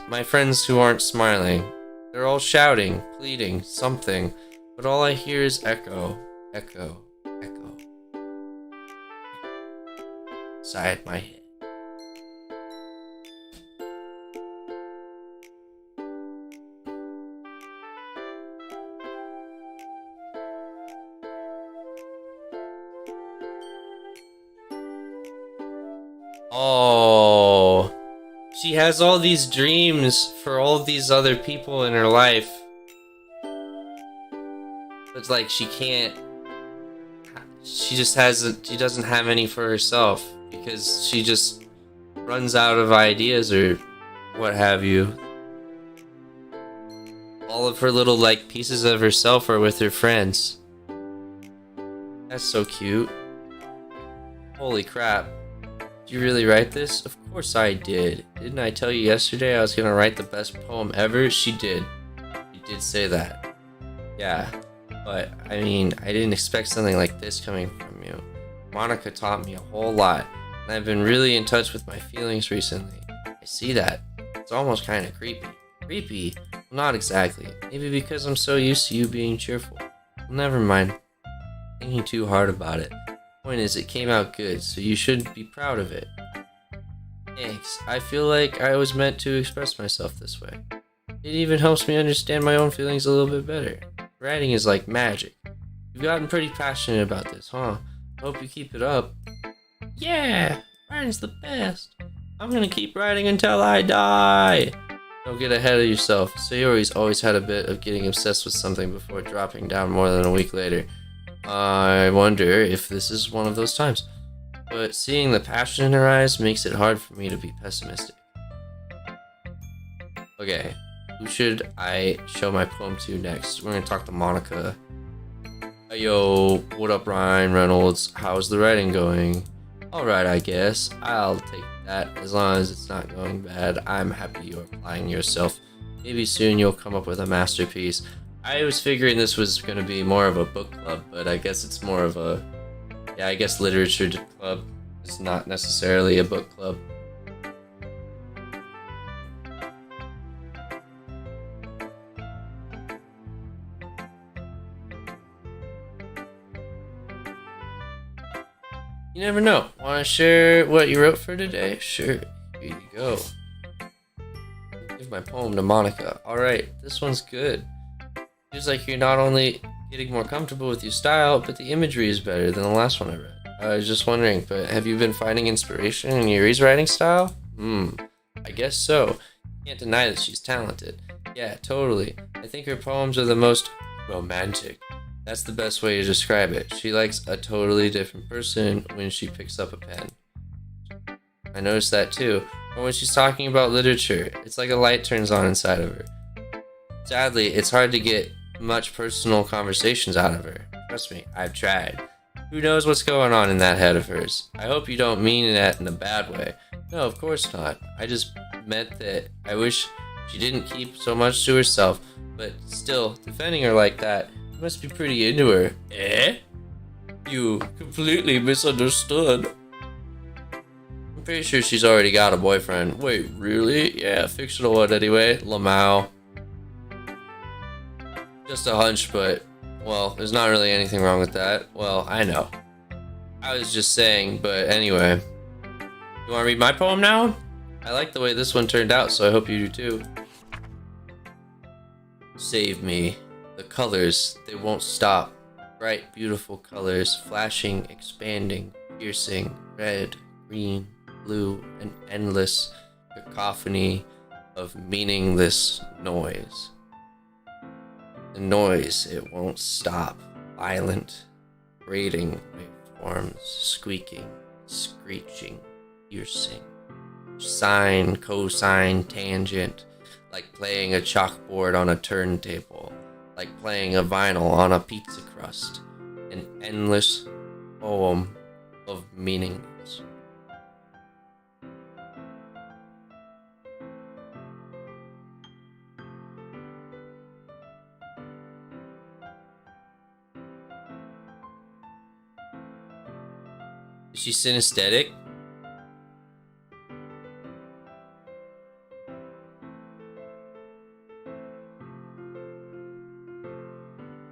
who aren't smiling. They're all shouting, pleading, something, but all I hear is echo, echo, echo. Inside my head. Oh, she has all these dreams for all these other people in her life. But like she doesn't have any for herself because she just runs out of ideas or what have you. All of her little like pieces of herself are with her friends. That's so cute. Holy crap. Did you really write this? Of course I did. Didn't I tell you yesterday I was gonna write the best poem ever? She did. She did say that. Yeah. But, I mean, I didn't expect something like this coming from you. Monica taught me a whole lot, and I've been really in touch with my feelings recently. I see that. It's almost kind of creepy. Creepy? Well, not exactly. Maybe because I'm so used to you being cheerful. Well, never mind. Thinking too hard about it. Point is, it came out good, so you should be proud of it. Thanks. I feel like I was meant to express myself this way. It even helps me understand my own feelings a little bit better. Writing is like magic. You've gotten pretty passionate about this, huh? Hope you keep it up. Yeah! Writing's the best! I'm gonna keep writing until I die! Don't get ahead of yourself. Sayori's always had a bit of getting obsessed with something before dropping down more than a week later. I wonder if this is one of those times. But seeing the passion in her eyes makes it hard for me to be pessimistic. Okay, who should I show my poem to next? We're gonna talk to Monica. Hey, yo, what up, Ryan Reynolds? How's the writing going? Alright, I guess. I'll take that as long as it's not going bad. I'm happy you're applying yourself. Maybe soon you'll come up with a masterpiece. I was figuring this was gonna be more of a book club, but I guess it's more of a... Yeah, I guess literature club. It's not necessarily a book club. You never know. Want to share what you wrote for today? Sure. Here you go. Give my poem to Monica. Alright, this one's good. Feels like you're not only getting more comfortable with your style, but the imagery is better than the last one I read. I was just wondering, but have you been finding inspiration in Yuri's writing style? I guess so. Can't deny that she's talented. Yeah, totally. I think her poems are the most romantic. That's the best way to describe it. She likes a totally different person when she picks up a pen. I noticed that too. Or when she's talking about literature, it's like a light turns on inside of her. Sadly, it's hard to get much personal conversations out of her. Trust me, I've tried. Who knows what's going on in that head of hers? I hope you don't mean that in a bad way. No, of course not. I just meant that I wish she didn't keep so much to herself, but still, defending her like that, you must be pretty into her. Eh? You completely misunderstood. I'm pretty sure she's already got a boyfriend. Wait, really? Yeah, fictional one anyway. Lamau. Just a hunch, but, well, there's not really anything wrong with that. Well, I know. I was just saying, but anyway. You want to read my poem now? I like the way this one turned out, so I hope you do too. Save me. The colors, they won't stop. Bright, beautiful colors, flashing, expanding, piercing, red, green, blue, an endless cacophony of meaningless noise. The noise, it won't stop. Violent, grating waveforms, squeaking, screeching, piercing. Sine, cosine, tangent, like playing a chalkboard on a turntable, like playing a vinyl on a pizza crust. An endless poem of meaningless. Is she synesthetic?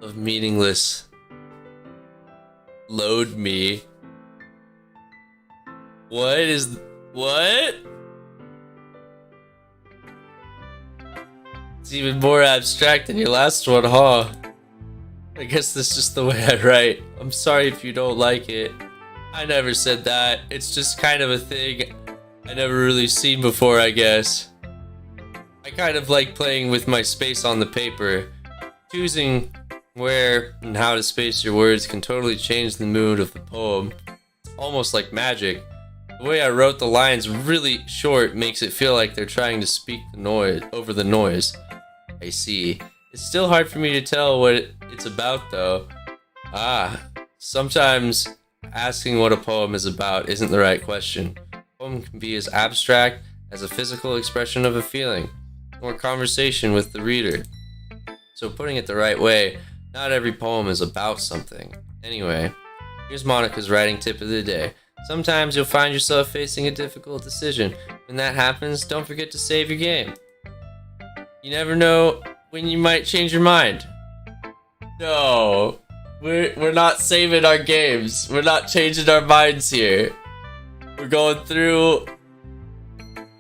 Of meaningless. Load me. What? It's even more abstract than your last one, huh? I guess that's just the way I write. I'm sorry if you don't like it. I never said that. It's just kind of a thing I never really seen before, I guess. I kind of like playing with my space on the paper. Choosing where and how to space your words can totally change the mood of the poem. It's almost like magic. The way I wrote the lines really short makes it feel like they're trying to speak the noise over the noise. I see. It's still hard for me to tell what it's about though. Sometimes asking what a poem is about isn't the right question. A poem can be as abstract as a physical expression of a feeling, or conversation with the reader. So putting it the right way, not every poem is about something. Anyway, here's Monica's writing tip of the day. Sometimes you'll find yourself facing a difficult decision. When that happens, don't forget to save your game. You never know when you might change your mind. No, we're not saving our games. We're not changing our minds here. We're going through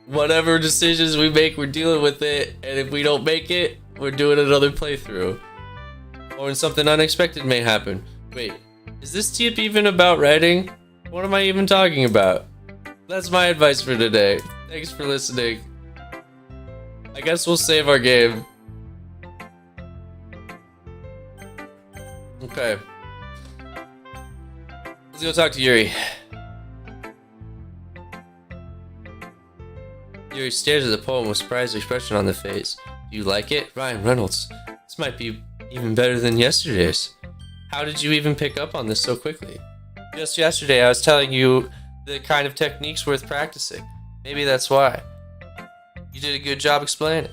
whatever decisions we make, we're dealing with it. And if we don't make it, we're doing another playthrough. Or when something unexpected may happen. Wait, is this tip even about writing? What am I even talking about? That's my advice for today. Thanks for listening. I guess we'll save our game. Okay. Let's go talk to Yuri. Yuri stares at the poem with surprised expression on the face. Do you like it? Ryan Reynolds. This might be even better than yesterday's. How did you even pick up on this so quickly? Just yesterday I was telling you the kind of techniques worth practicing. Maybe that's why. You did a good job explaining.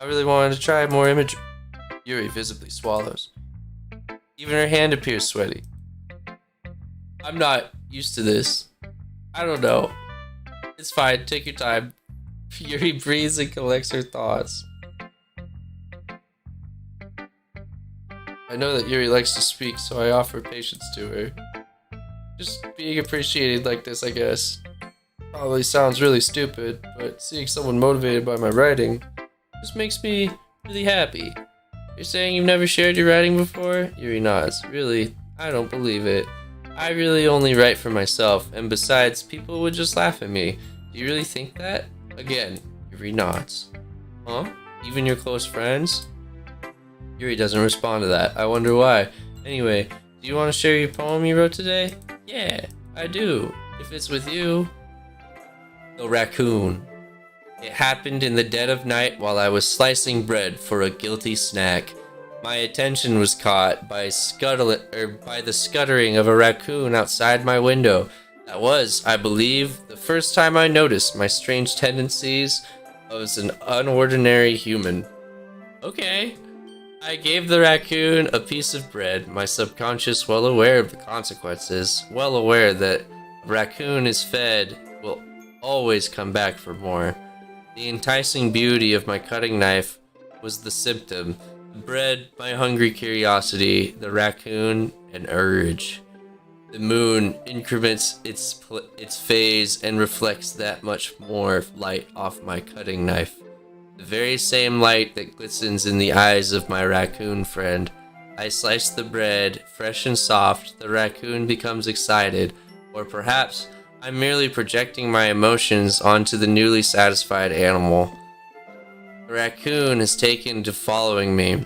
I really wanted to try more imagery. Yuri visibly swallows. Even her hand appears sweaty. I'm not used to this. I don't know. It's fine, take your time. Yuri breathes and collects her thoughts. I know that Yuri likes to speak, so I offer patience to her. Just being appreciated like this, I guess. Probably sounds really stupid, but seeing someone motivated by my writing just makes me really happy. You're saying you've never shared your writing before? Yuri nods. Really? I don't believe it. I really only write for myself, and besides, people would just laugh at me. Do you really think that? Again, Yuri nods. Huh? Even your close friends? Yuri doesn't respond to that. I wonder why. Anyway, do you want to share your poem you wrote today? Yeah, I do. If it's with you. The raccoon. It happened in the dead of night while I was slicing bread for a guilty snack. My attention was caught by the scuttering of a raccoon outside my window. That was, I believe, the first time I noticed my strange tendencies as an unordinary human. Okay. I gave the raccoon a piece of bread, my subconscious well aware of the consequences, well aware that a raccoon is fed will always come back for more. The enticing beauty of my cutting knife was the symptom. The bread, my hungry curiosity, the raccoon, an urge. The moon increments its phase and reflects that much more light off my cutting knife. The very same light that glistens in the eyes of my raccoon friend. I slice the bread, fresh and soft, the raccoon becomes excited, or perhaps I'm merely projecting my emotions onto the newly satisfied animal. The raccoon is taken to following me.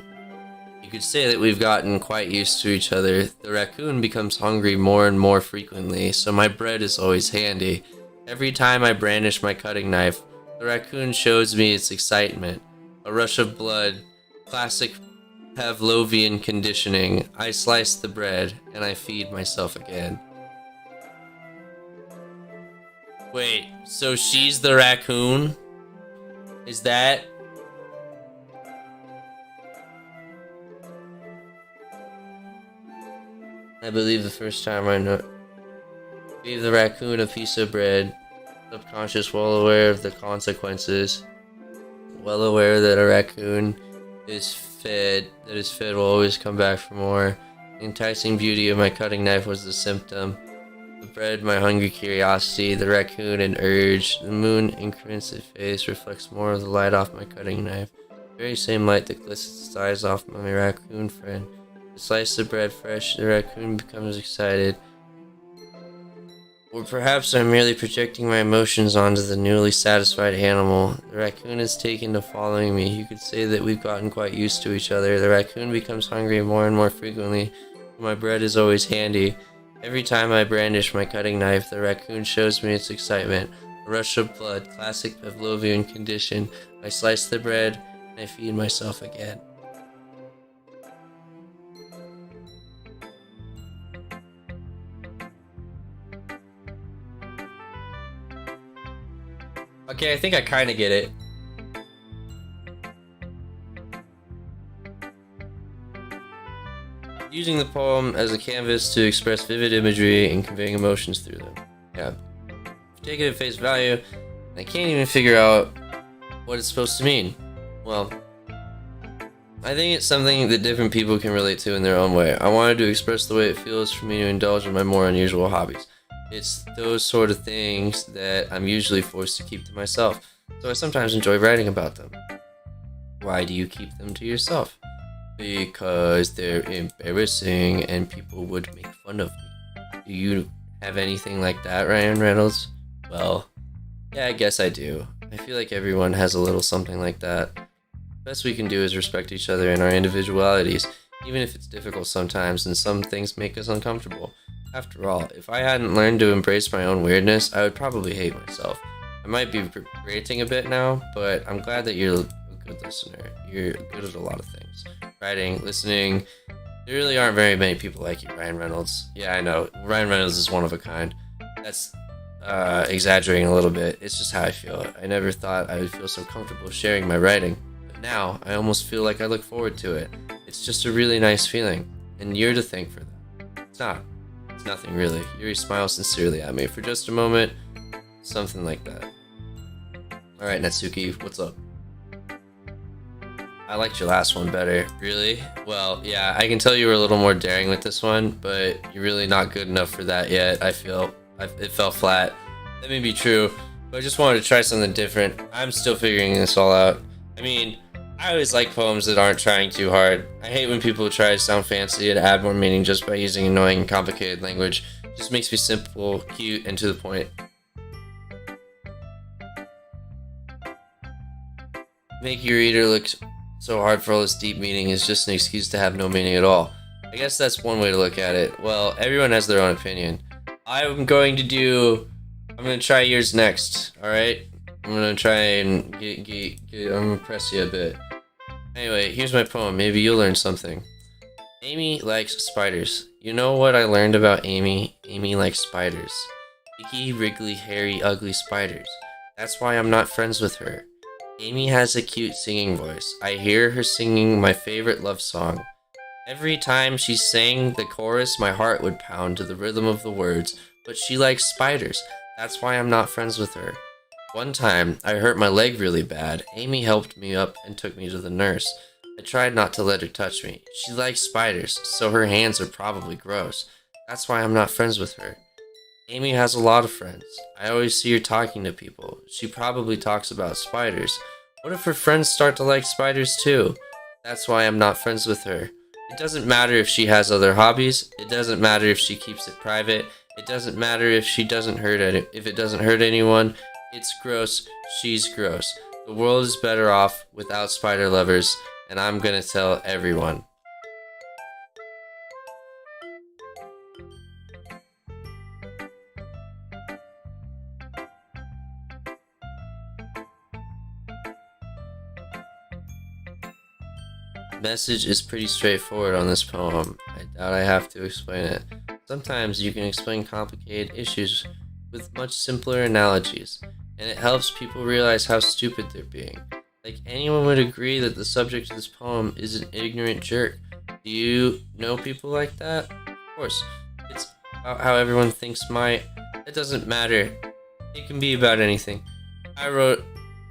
You could say that we've gotten quite used to each other. The raccoon becomes hungry more and more frequently, so my bread is always handy. Every time I brandish my cutting knife, the raccoon shows me its excitement. A rush of blood, classic Pavlovian conditioning. I slice the bread, and I feed myself again. Wait, so she's the raccoon? Is that... I believe the first time I gave the raccoon a piece of bread, subconscious, well aware of the consequences, well aware that a raccoon is fed, that his fed will always come back for more. The enticing beauty of my cutting knife was the symptom. The bread, my hungry curiosity, the raccoon, an urge. The moon increments its face, reflects more of the light off my cutting knife. The very same light that glistens its eyes off my raccoon friend. I slice the bread fresh, the raccoon becomes excited. Or perhaps I'm merely projecting my emotions onto the newly satisfied animal. The raccoon is taken to following me. You could say that we've gotten quite used to each other. The raccoon becomes hungry more and more frequently. My bread is always handy. Every time I brandish my cutting knife, the raccoon shows me its excitement. A rush of blood, classic Pavlovian condition. I slice the bread, and I feed myself again. Okay, I think I kind of get it. Using the poem as a canvas to express vivid imagery and conveying emotions through them. Yeah. Take it at face value, I can't even figure out what it's supposed to mean. Well, I think it's something that different people can relate to in their own way. I wanted to express the way it feels for me to indulge in my more unusual hobbies. It's those sort of things that I'm usually forced to keep to myself, so I sometimes enjoy writing about them. Why do you keep them to yourself? Because they're embarrassing and people would make fun of me. Do you have anything like that, Ryan Reynolds? Well, yeah, I guess I do. I feel like everyone has a little something like that. The best we can do is respect each other and our individualities, even if it's difficult sometimes and some things make us uncomfortable. After all, if I hadn't learned to embrace my own weirdness, I would probably hate myself. I might be ranting a bit now, but I'm glad that you're a good listener. You're good at a lot of things. Writing, listening. There really aren't very many people like you, Ryan Reynolds. Yeah, I know. Ryan Reynolds is one of a kind. That's exaggerating a little bit. It's just how I feel. I never thought I would feel so comfortable sharing my writing. But now, I almost feel like I look forward to it. It's just a really nice feeling. And you're to thank for that. It's not. It's nothing really. Yuri smiles sincerely at me for just a moment. Something like that. Alright, Natsuki, what's up? I liked your last one better. Really? Well, yeah, I can tell you were a little more daring with this one, but you're really not good enough for that yet. I feel it fell flat. That may be true, but I just wanted to try something different. I'm still figuring this all out. I mean, I always like poems that aren't trying too hard. I hate when people try to sound fancy and add more meaning just by using annoying and complicated language. It just makes me simple, cute, and to the point. Make your reader look so hard for all this deep meaning is just an excuse to have no meaning at all. I guess that's one way to look at it. Well, everyone has their own opinion. I'm going to try yours next, alright? I'm gonna try and I'm gonna press you a bit. Anyway, here's my poem. Maybe you'll learn something. Amy likes spiders. You know what I learned about Amy? Amy likes spiders. Icky, wriggly, hairy, ugly spiders. That's why I'm not friends with her. Amy has a cute singing voice. I hear her singing my favorite love song. Every time she sang the chorus, my heart would pound to the rhythm of the words. But she likes spiders. That's why I'm not friends with her. One time, I hurt my leg really bad. Amy helped me up and took me to the nurse. I tried not to let her touch me. She likes spiders, so her hands are probably gross. That's why I'm not friends with her. Amy has a lot of friends. I always see her talking to people. She probably talks about spiders. What if her friends start to like spiders too? That's why I'm not friends with her. It doesn't matter if she has other hobbies. It doesn't matter if she keeps it private. It doesn't matter if she doesn't hurt if it doesn't hurt anyone. It's gross. She's gross. The world is better off without spider lovers, and I'm gonna tell everyone. Message is pretty straightforward on this poem. I doubt I have to explain it. Sometimes you can explain complicated issues with much simpler analogies, and it helps people realize how stupid they're being. Like, anyone would agree that the subject of this poem is an ignorant jerk. Do you know people like that? Of course. It's about how everyone thinks it doesn't matter. It can be about anything. I wrote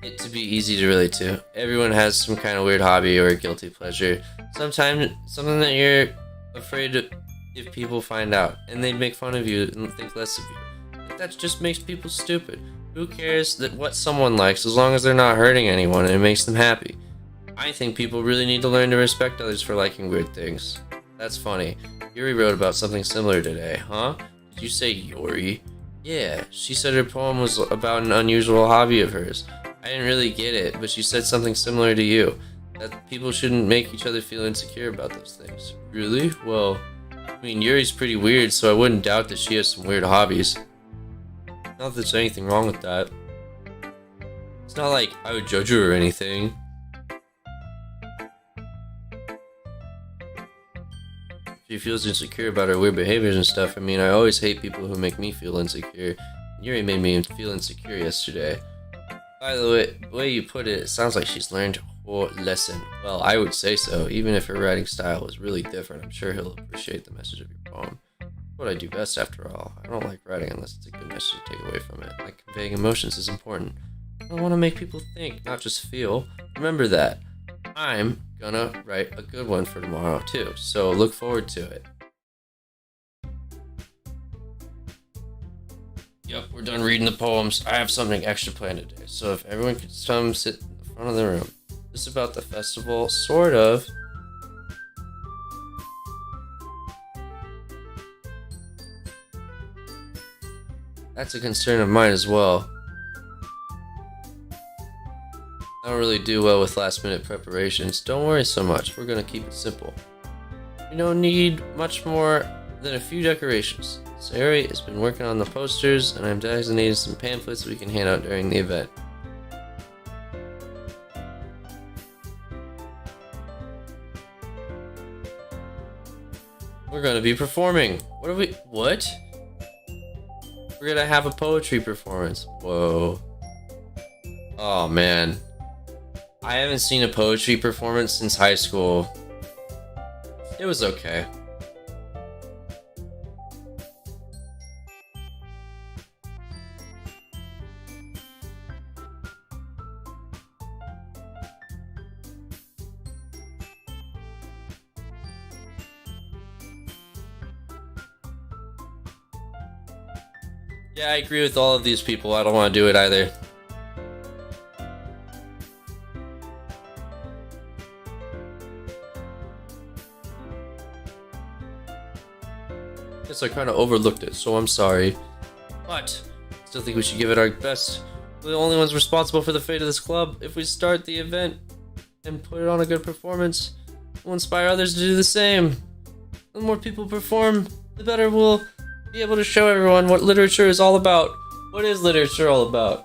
it to be easy to relate to. Everyone has some kind of weird hobby or a guilty pleasure. Sometimes something that you're afraid to, if people find out, and they make fun of you and think less of you. That just makes people stupid. Who cares that what someone likes as long as they're not hurting anyone and it makes them happy? I think people really need to learn to respect others for liking weird things. That's funny. Yuri wrote about something similar today, huh? Did you say Yuri? Yeah, she said her poem was about an unusual hobby of hers. I didn't really get it, but she said something similar to you. That people shouldn't make each other feel insecure about those things. Really? Well, I mean, Yuri's pretty weird, so I wouldn't doubt that she has some weird hobbies. Not that there's anything wrong with that. It's not like I would judge her or anything. If she feels insecure about her weird behaviors and stuff, I mean, I always hate people who make me feel insecure. Yuri made me feel insecure yesterday. By the way you put it, it sounds like she's learned her lesson. Well, I would say so. Even if her writing style was really different, I'm sure he'll appreciate the message of your poem. It's what I do best, after all. I don't like writing unless it's a good message to take away from it. Like, conveying emotions is important. I want to make people think, not just feel. Remember that. I'm gonna write a good one for tomorrow, too, so look forward to it. Yep, we're done reading the poems. I have something extra planned today, so if everyone could come sit in the front of the room. This is about the festival, sort of. That's a concern of mine as well. I don't really do well with last minute preparations. Don't worry so much, we're gonna keep it simple. We don't need much more than a few decorations. Sayori has been working on the posters, and I'm designating some pamphlets we can hand out during the event. We're gonna be performing. What? We're gonna have a poetry performance. Whoa. Oh man. I haven't seen a poetry performance since high school. It was okay. Yeah, I agree with all of these people. I don't want to do it either. Guess I kind of overlooked it, so I'm sorry. But I still think we should give it our best. We're the only ones responsible for the fate of this club. If we start the event and put it on a good performance, we'll inspire others to do the same. The more people perform, the better we'll be able to show everyone what literature is all about. What is literature all about?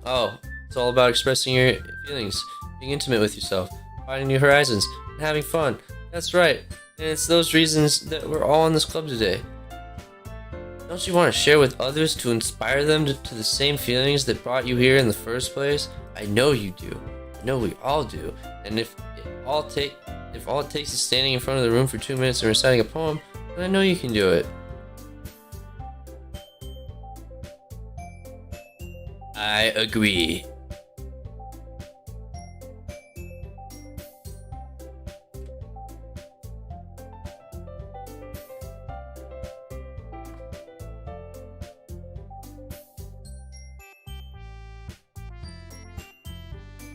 Oh, it's all about expressing your feelings, being intimate with yourself, finding new horizons, and having fun. That's right, and it's those reasons that we're all in this club today. Don't you want to share with others to inspire them to the same feelings that brought you here in the first place? I know you do. I know we all do. And if all it takes is standing in front of the room for 2 minutes and reciting a poem, then I know you can do it. I agree.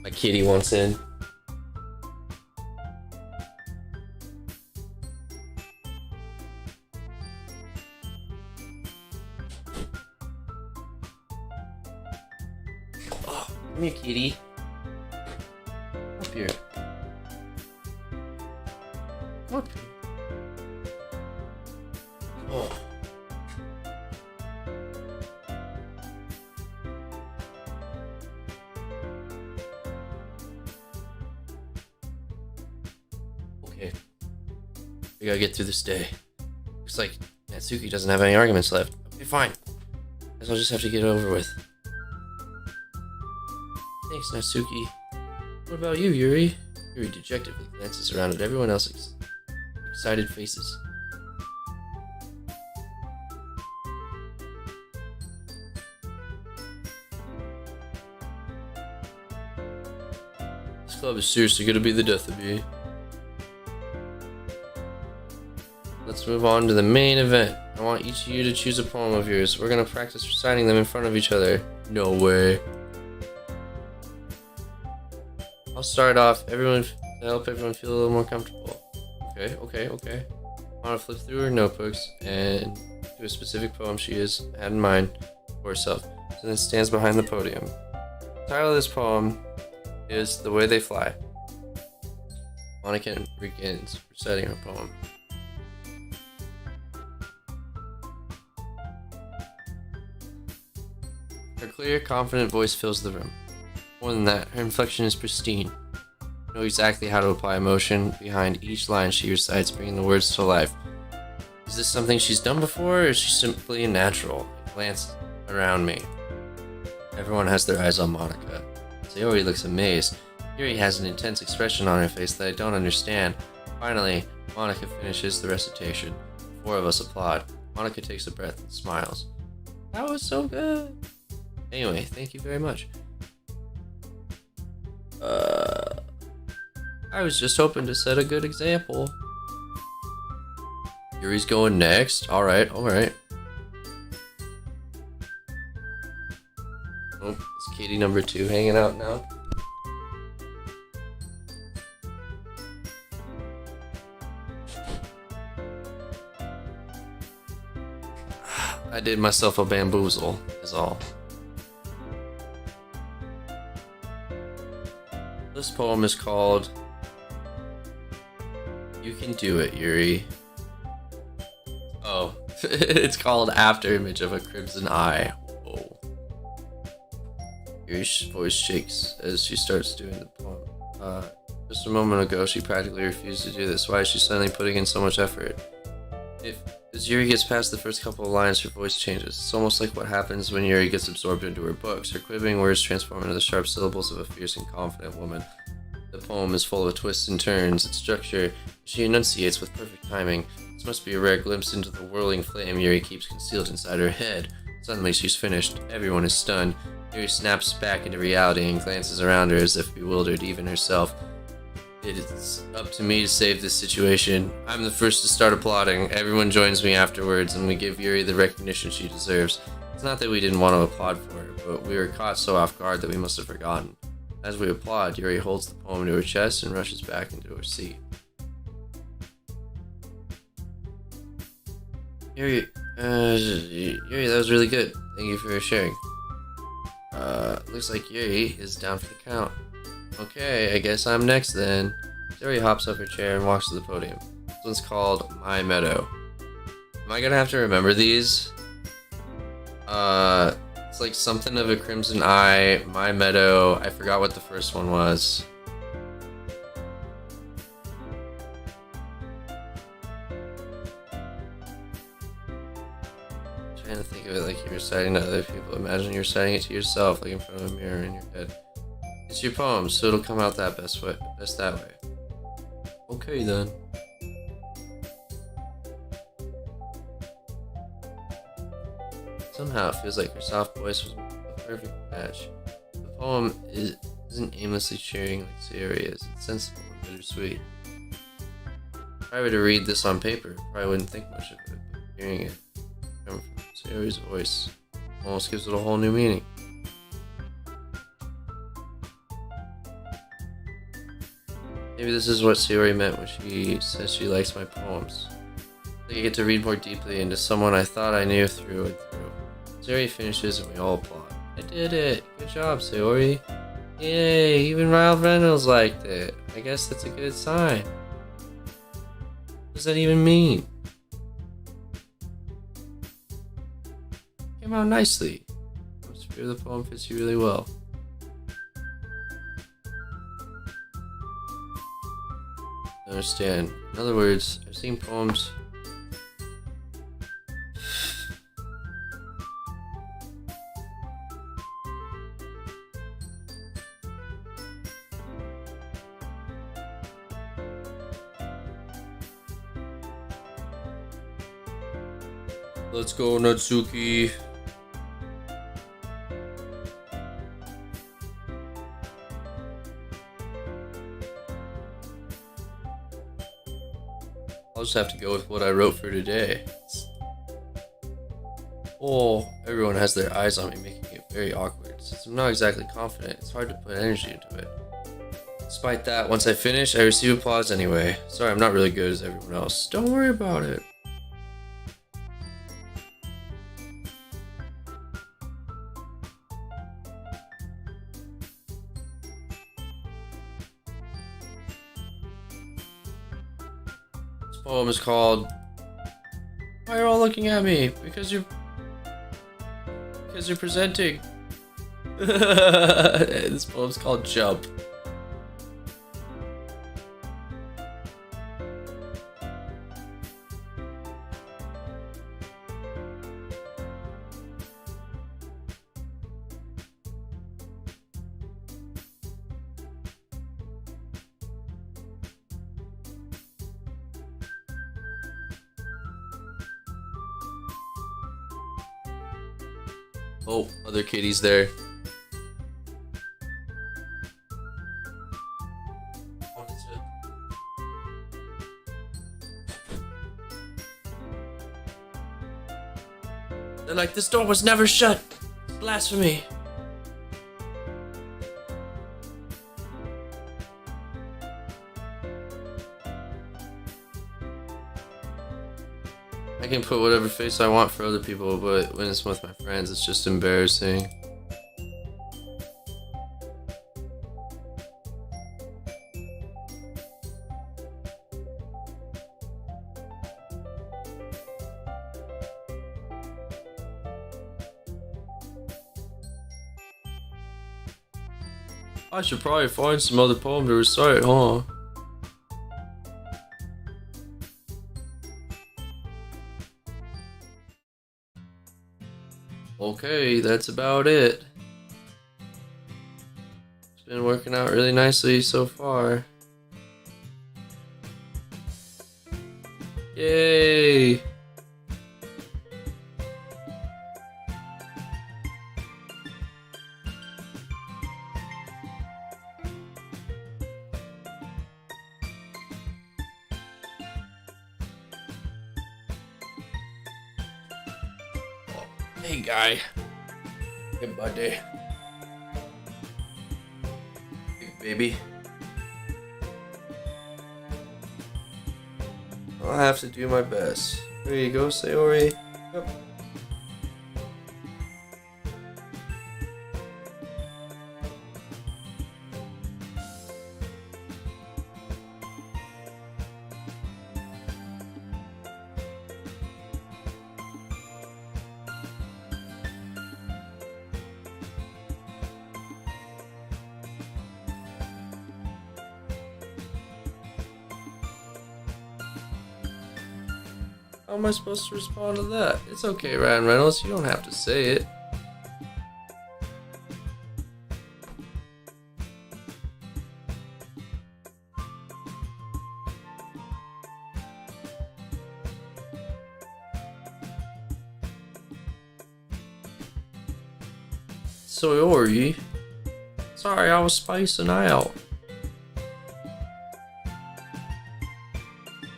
My kitty wants in. kitty. Up here. What? Oh. Okay. We gotta get through this day. Looks like Natsuki doesn't have any arguments left. Okay, fine. Guess I'll just have to get it over with. Thanks, Natsuki. What about you, Yuri? Yuri dejectedly glances around at everyone else's excited faces. This club is seriously gonna be the death of me. Let's move on to the main event. I want each of you to choose a poem of yours. We're gonna practice reciting them in front of each other. No way. I'll start off. To help everyone feel a little more comfortable. Okay. I want to flip through her notebooks and do a specific poem she had in mind for herself. So then stands behind the podium. The title of this poem is The Way They Fly. Monica begins reciting her poem. Her clear, confident voice fills the room. More than that, her inflection is pristine. You know exactly how to apply emotion behind each line she recites, bringing the words to life. Is this something she's done before, or is she simply a natural? I glance around me. Everyone has their eyes on Monica. Sayori looks amazed. Yuri has an intense expression on her face that I don't understand. Finally, Monica finishes the recitation. The four of us applaud. Monica takes a breath and smiles. That was so good. Anyway, thank you very much. I was just hoping to set a good example. Yuri's going next. Alright. Oh, it's Katie number 2 hanging out now. I did myself a bamboozle, is all. This poem is called You Can Do It, Yuri. Oh, it's called After Image of a Crimson Eye. Whoa. Yuri's voice shakes as she starts doing the poem. Just a moment ago, she practically refused to do this. Why is she suddenly putting in so much effort? As Yuri gets past the first couple of lines, her voice changes. It's almost like what happens when Yuri gets absorbed into her books. Her quivering words transform into the sharp syllables of a fierce and confident woman. The poem is full of twists and turns. Its structure she enunciates with perfect timing. This must be a rare glimpse into the whirling flame Yuri keeps concealed inside her head. Suddenly she's finished. Everyone is stunned. Yuri snaps back into reality and glances around her as if bewildered, even herself. It is up to me to save this situation. I'm the first to start applauding. Everyone joins me afterwards, and we give Yuri the recognition she deserves. It's not that we didn't want to applaud for her, but we were caught so off guard that we must have forgotten. As we applaud, Yuri holds the poem to her chest and rushes back into her seat. Yuri, that was really good. Thank you for sharing. Looks like Yuri is down for the count. Okay, I guess I'm next then. Yuri hops off her chair and walks to the podium. This one's called My Meadow. Am I gonna have to remember these? It's like something of a crimson eye, My Meadow. I forgot what the first one was. Trying to think of it like you're reciting to other people. Imagine you're reciting it to yourself, like in front of a mirror in your head. It's your poem, so it'll come out that best that way. Okay then. Somehow it feels like her soft voice was a perfect match. The poem isn't aimlessly cheering like Sayori is. It's sensible and bittersweet. If I were to read this on paper, I probably wouldn't think much of it, but hearing it come from Sayori's voice almost gives it a whole new meaning. Maybe this is what Sayori meant when she says she likes my poems. I get to read more deeply into someone I thought I knew through and through. Sayori finishes and we all applaud. I did it! Good job, Sayori! Yay, even Ryan Reynolds liked it. I guess that's a good sign. What does that even mean? Came out nicely. The atmosphere of the poem fits you really well. I understand. In other words, I've seen poems. Let's go, Natsuki. I'll just have to go with what I wrote for today. Oh, everyone has their eyes on me, making it very awkward. Since I'm not exactly confident, it's hard to put energy into it. Despite that, once I finish, I receive applause anyway. Sorry, I'm not really good as everyone else. Don't worry about it. This poem is called Why Are You All Looking at Me? Because you're presenting. This poem's called Jump. Oh, other kitties there. They're like, this door was never shut. It's blasphemy. I can put whatever face I want for other people, but when it's with my friends, it's just embarrassing. I should probably find some other poem to recite, huh? Okay, that's about it. It's been working out really nicely so far. Yay! Hey guy. Hey buddy. Hey baby. I'll have to do my best. There you go, Sayori. Yep. How am I supposed to respond to that? It's okay, Ryan Reynolds, you don't have to say it. Sayori? Sorry, I was spacing out.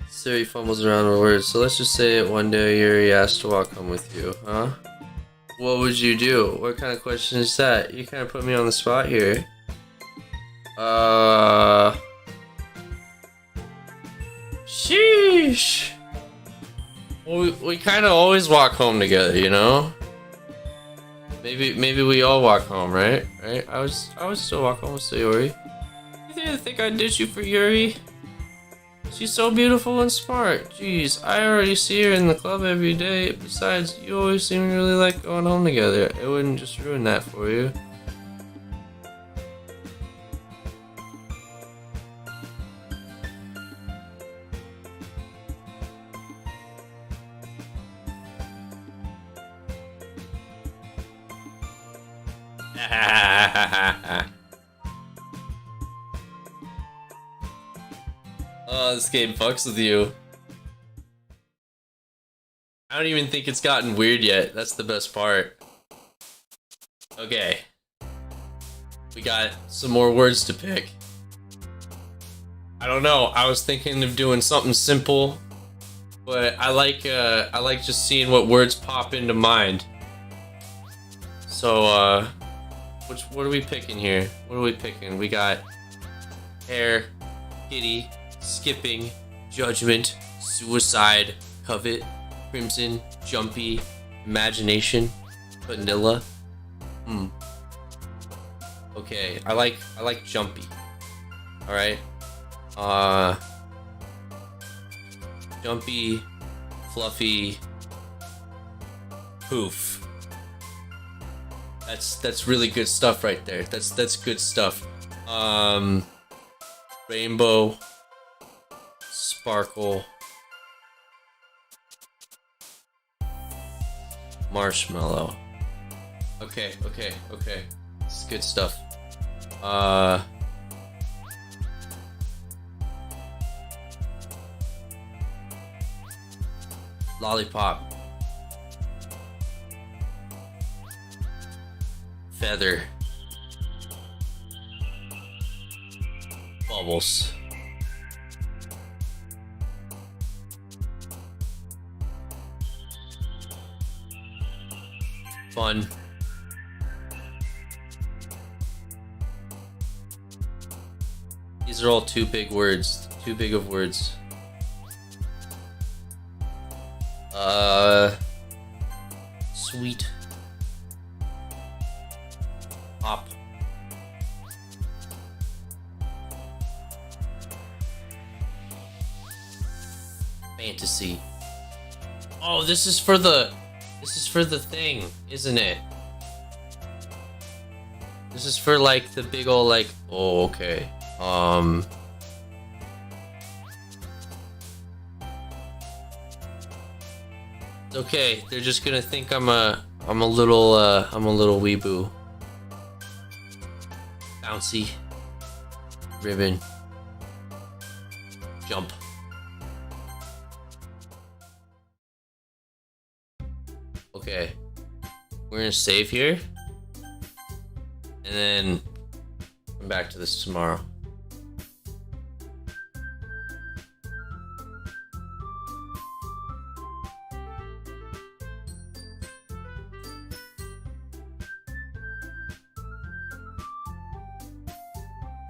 Sayori fumbles around with words, so let's just say it one day Yuri asked to walk home with you, huh? What would you do? What kind of question is that? You kind of put me on the spot here. Sheesh. Well, we kind of always walk home together, you know? Maybe we all walk home, right? Right? I would still walk home with Sayori. You didn't think I'd ditch you for Yuri? She's so beautiful and smart. Jeez, I already see her in the club every day. Besides, you always seem to really like going home together. It wouldn't just ruin that for you. Oh, this game fucks with you. I don't even think it's gotten weird yet. That's the best part. Okay. We got some more words to pick. I don't know. I was thinking of doing something simple, but I like just seeing what words pop into mind. So, what are we picking here? What are we picking? We got hair, kitty, skipping, judgment, suicide, covet, crimson, jumpy, imagination, vanilla. Okay, I like jumpy. All right. Jumpy, fluffy, poof. That's really good stuff right there. That's good stuff. Rainbow, sparkle, marshmallow. Okay. This is good stuff. Lollipop. Feather. Bubbles. Fun. These are all too big words. Too big of words. Sweet. Pop. Fantasy. Oh, this is for the thing, isn't it? This is for like the big ol' like, oh, okay. It's okay. They're just gonna think I'm a little weeboo. Bouncy. Ribbon. Jump. Okay. We're gonna save here. And then come back to this tomorrow.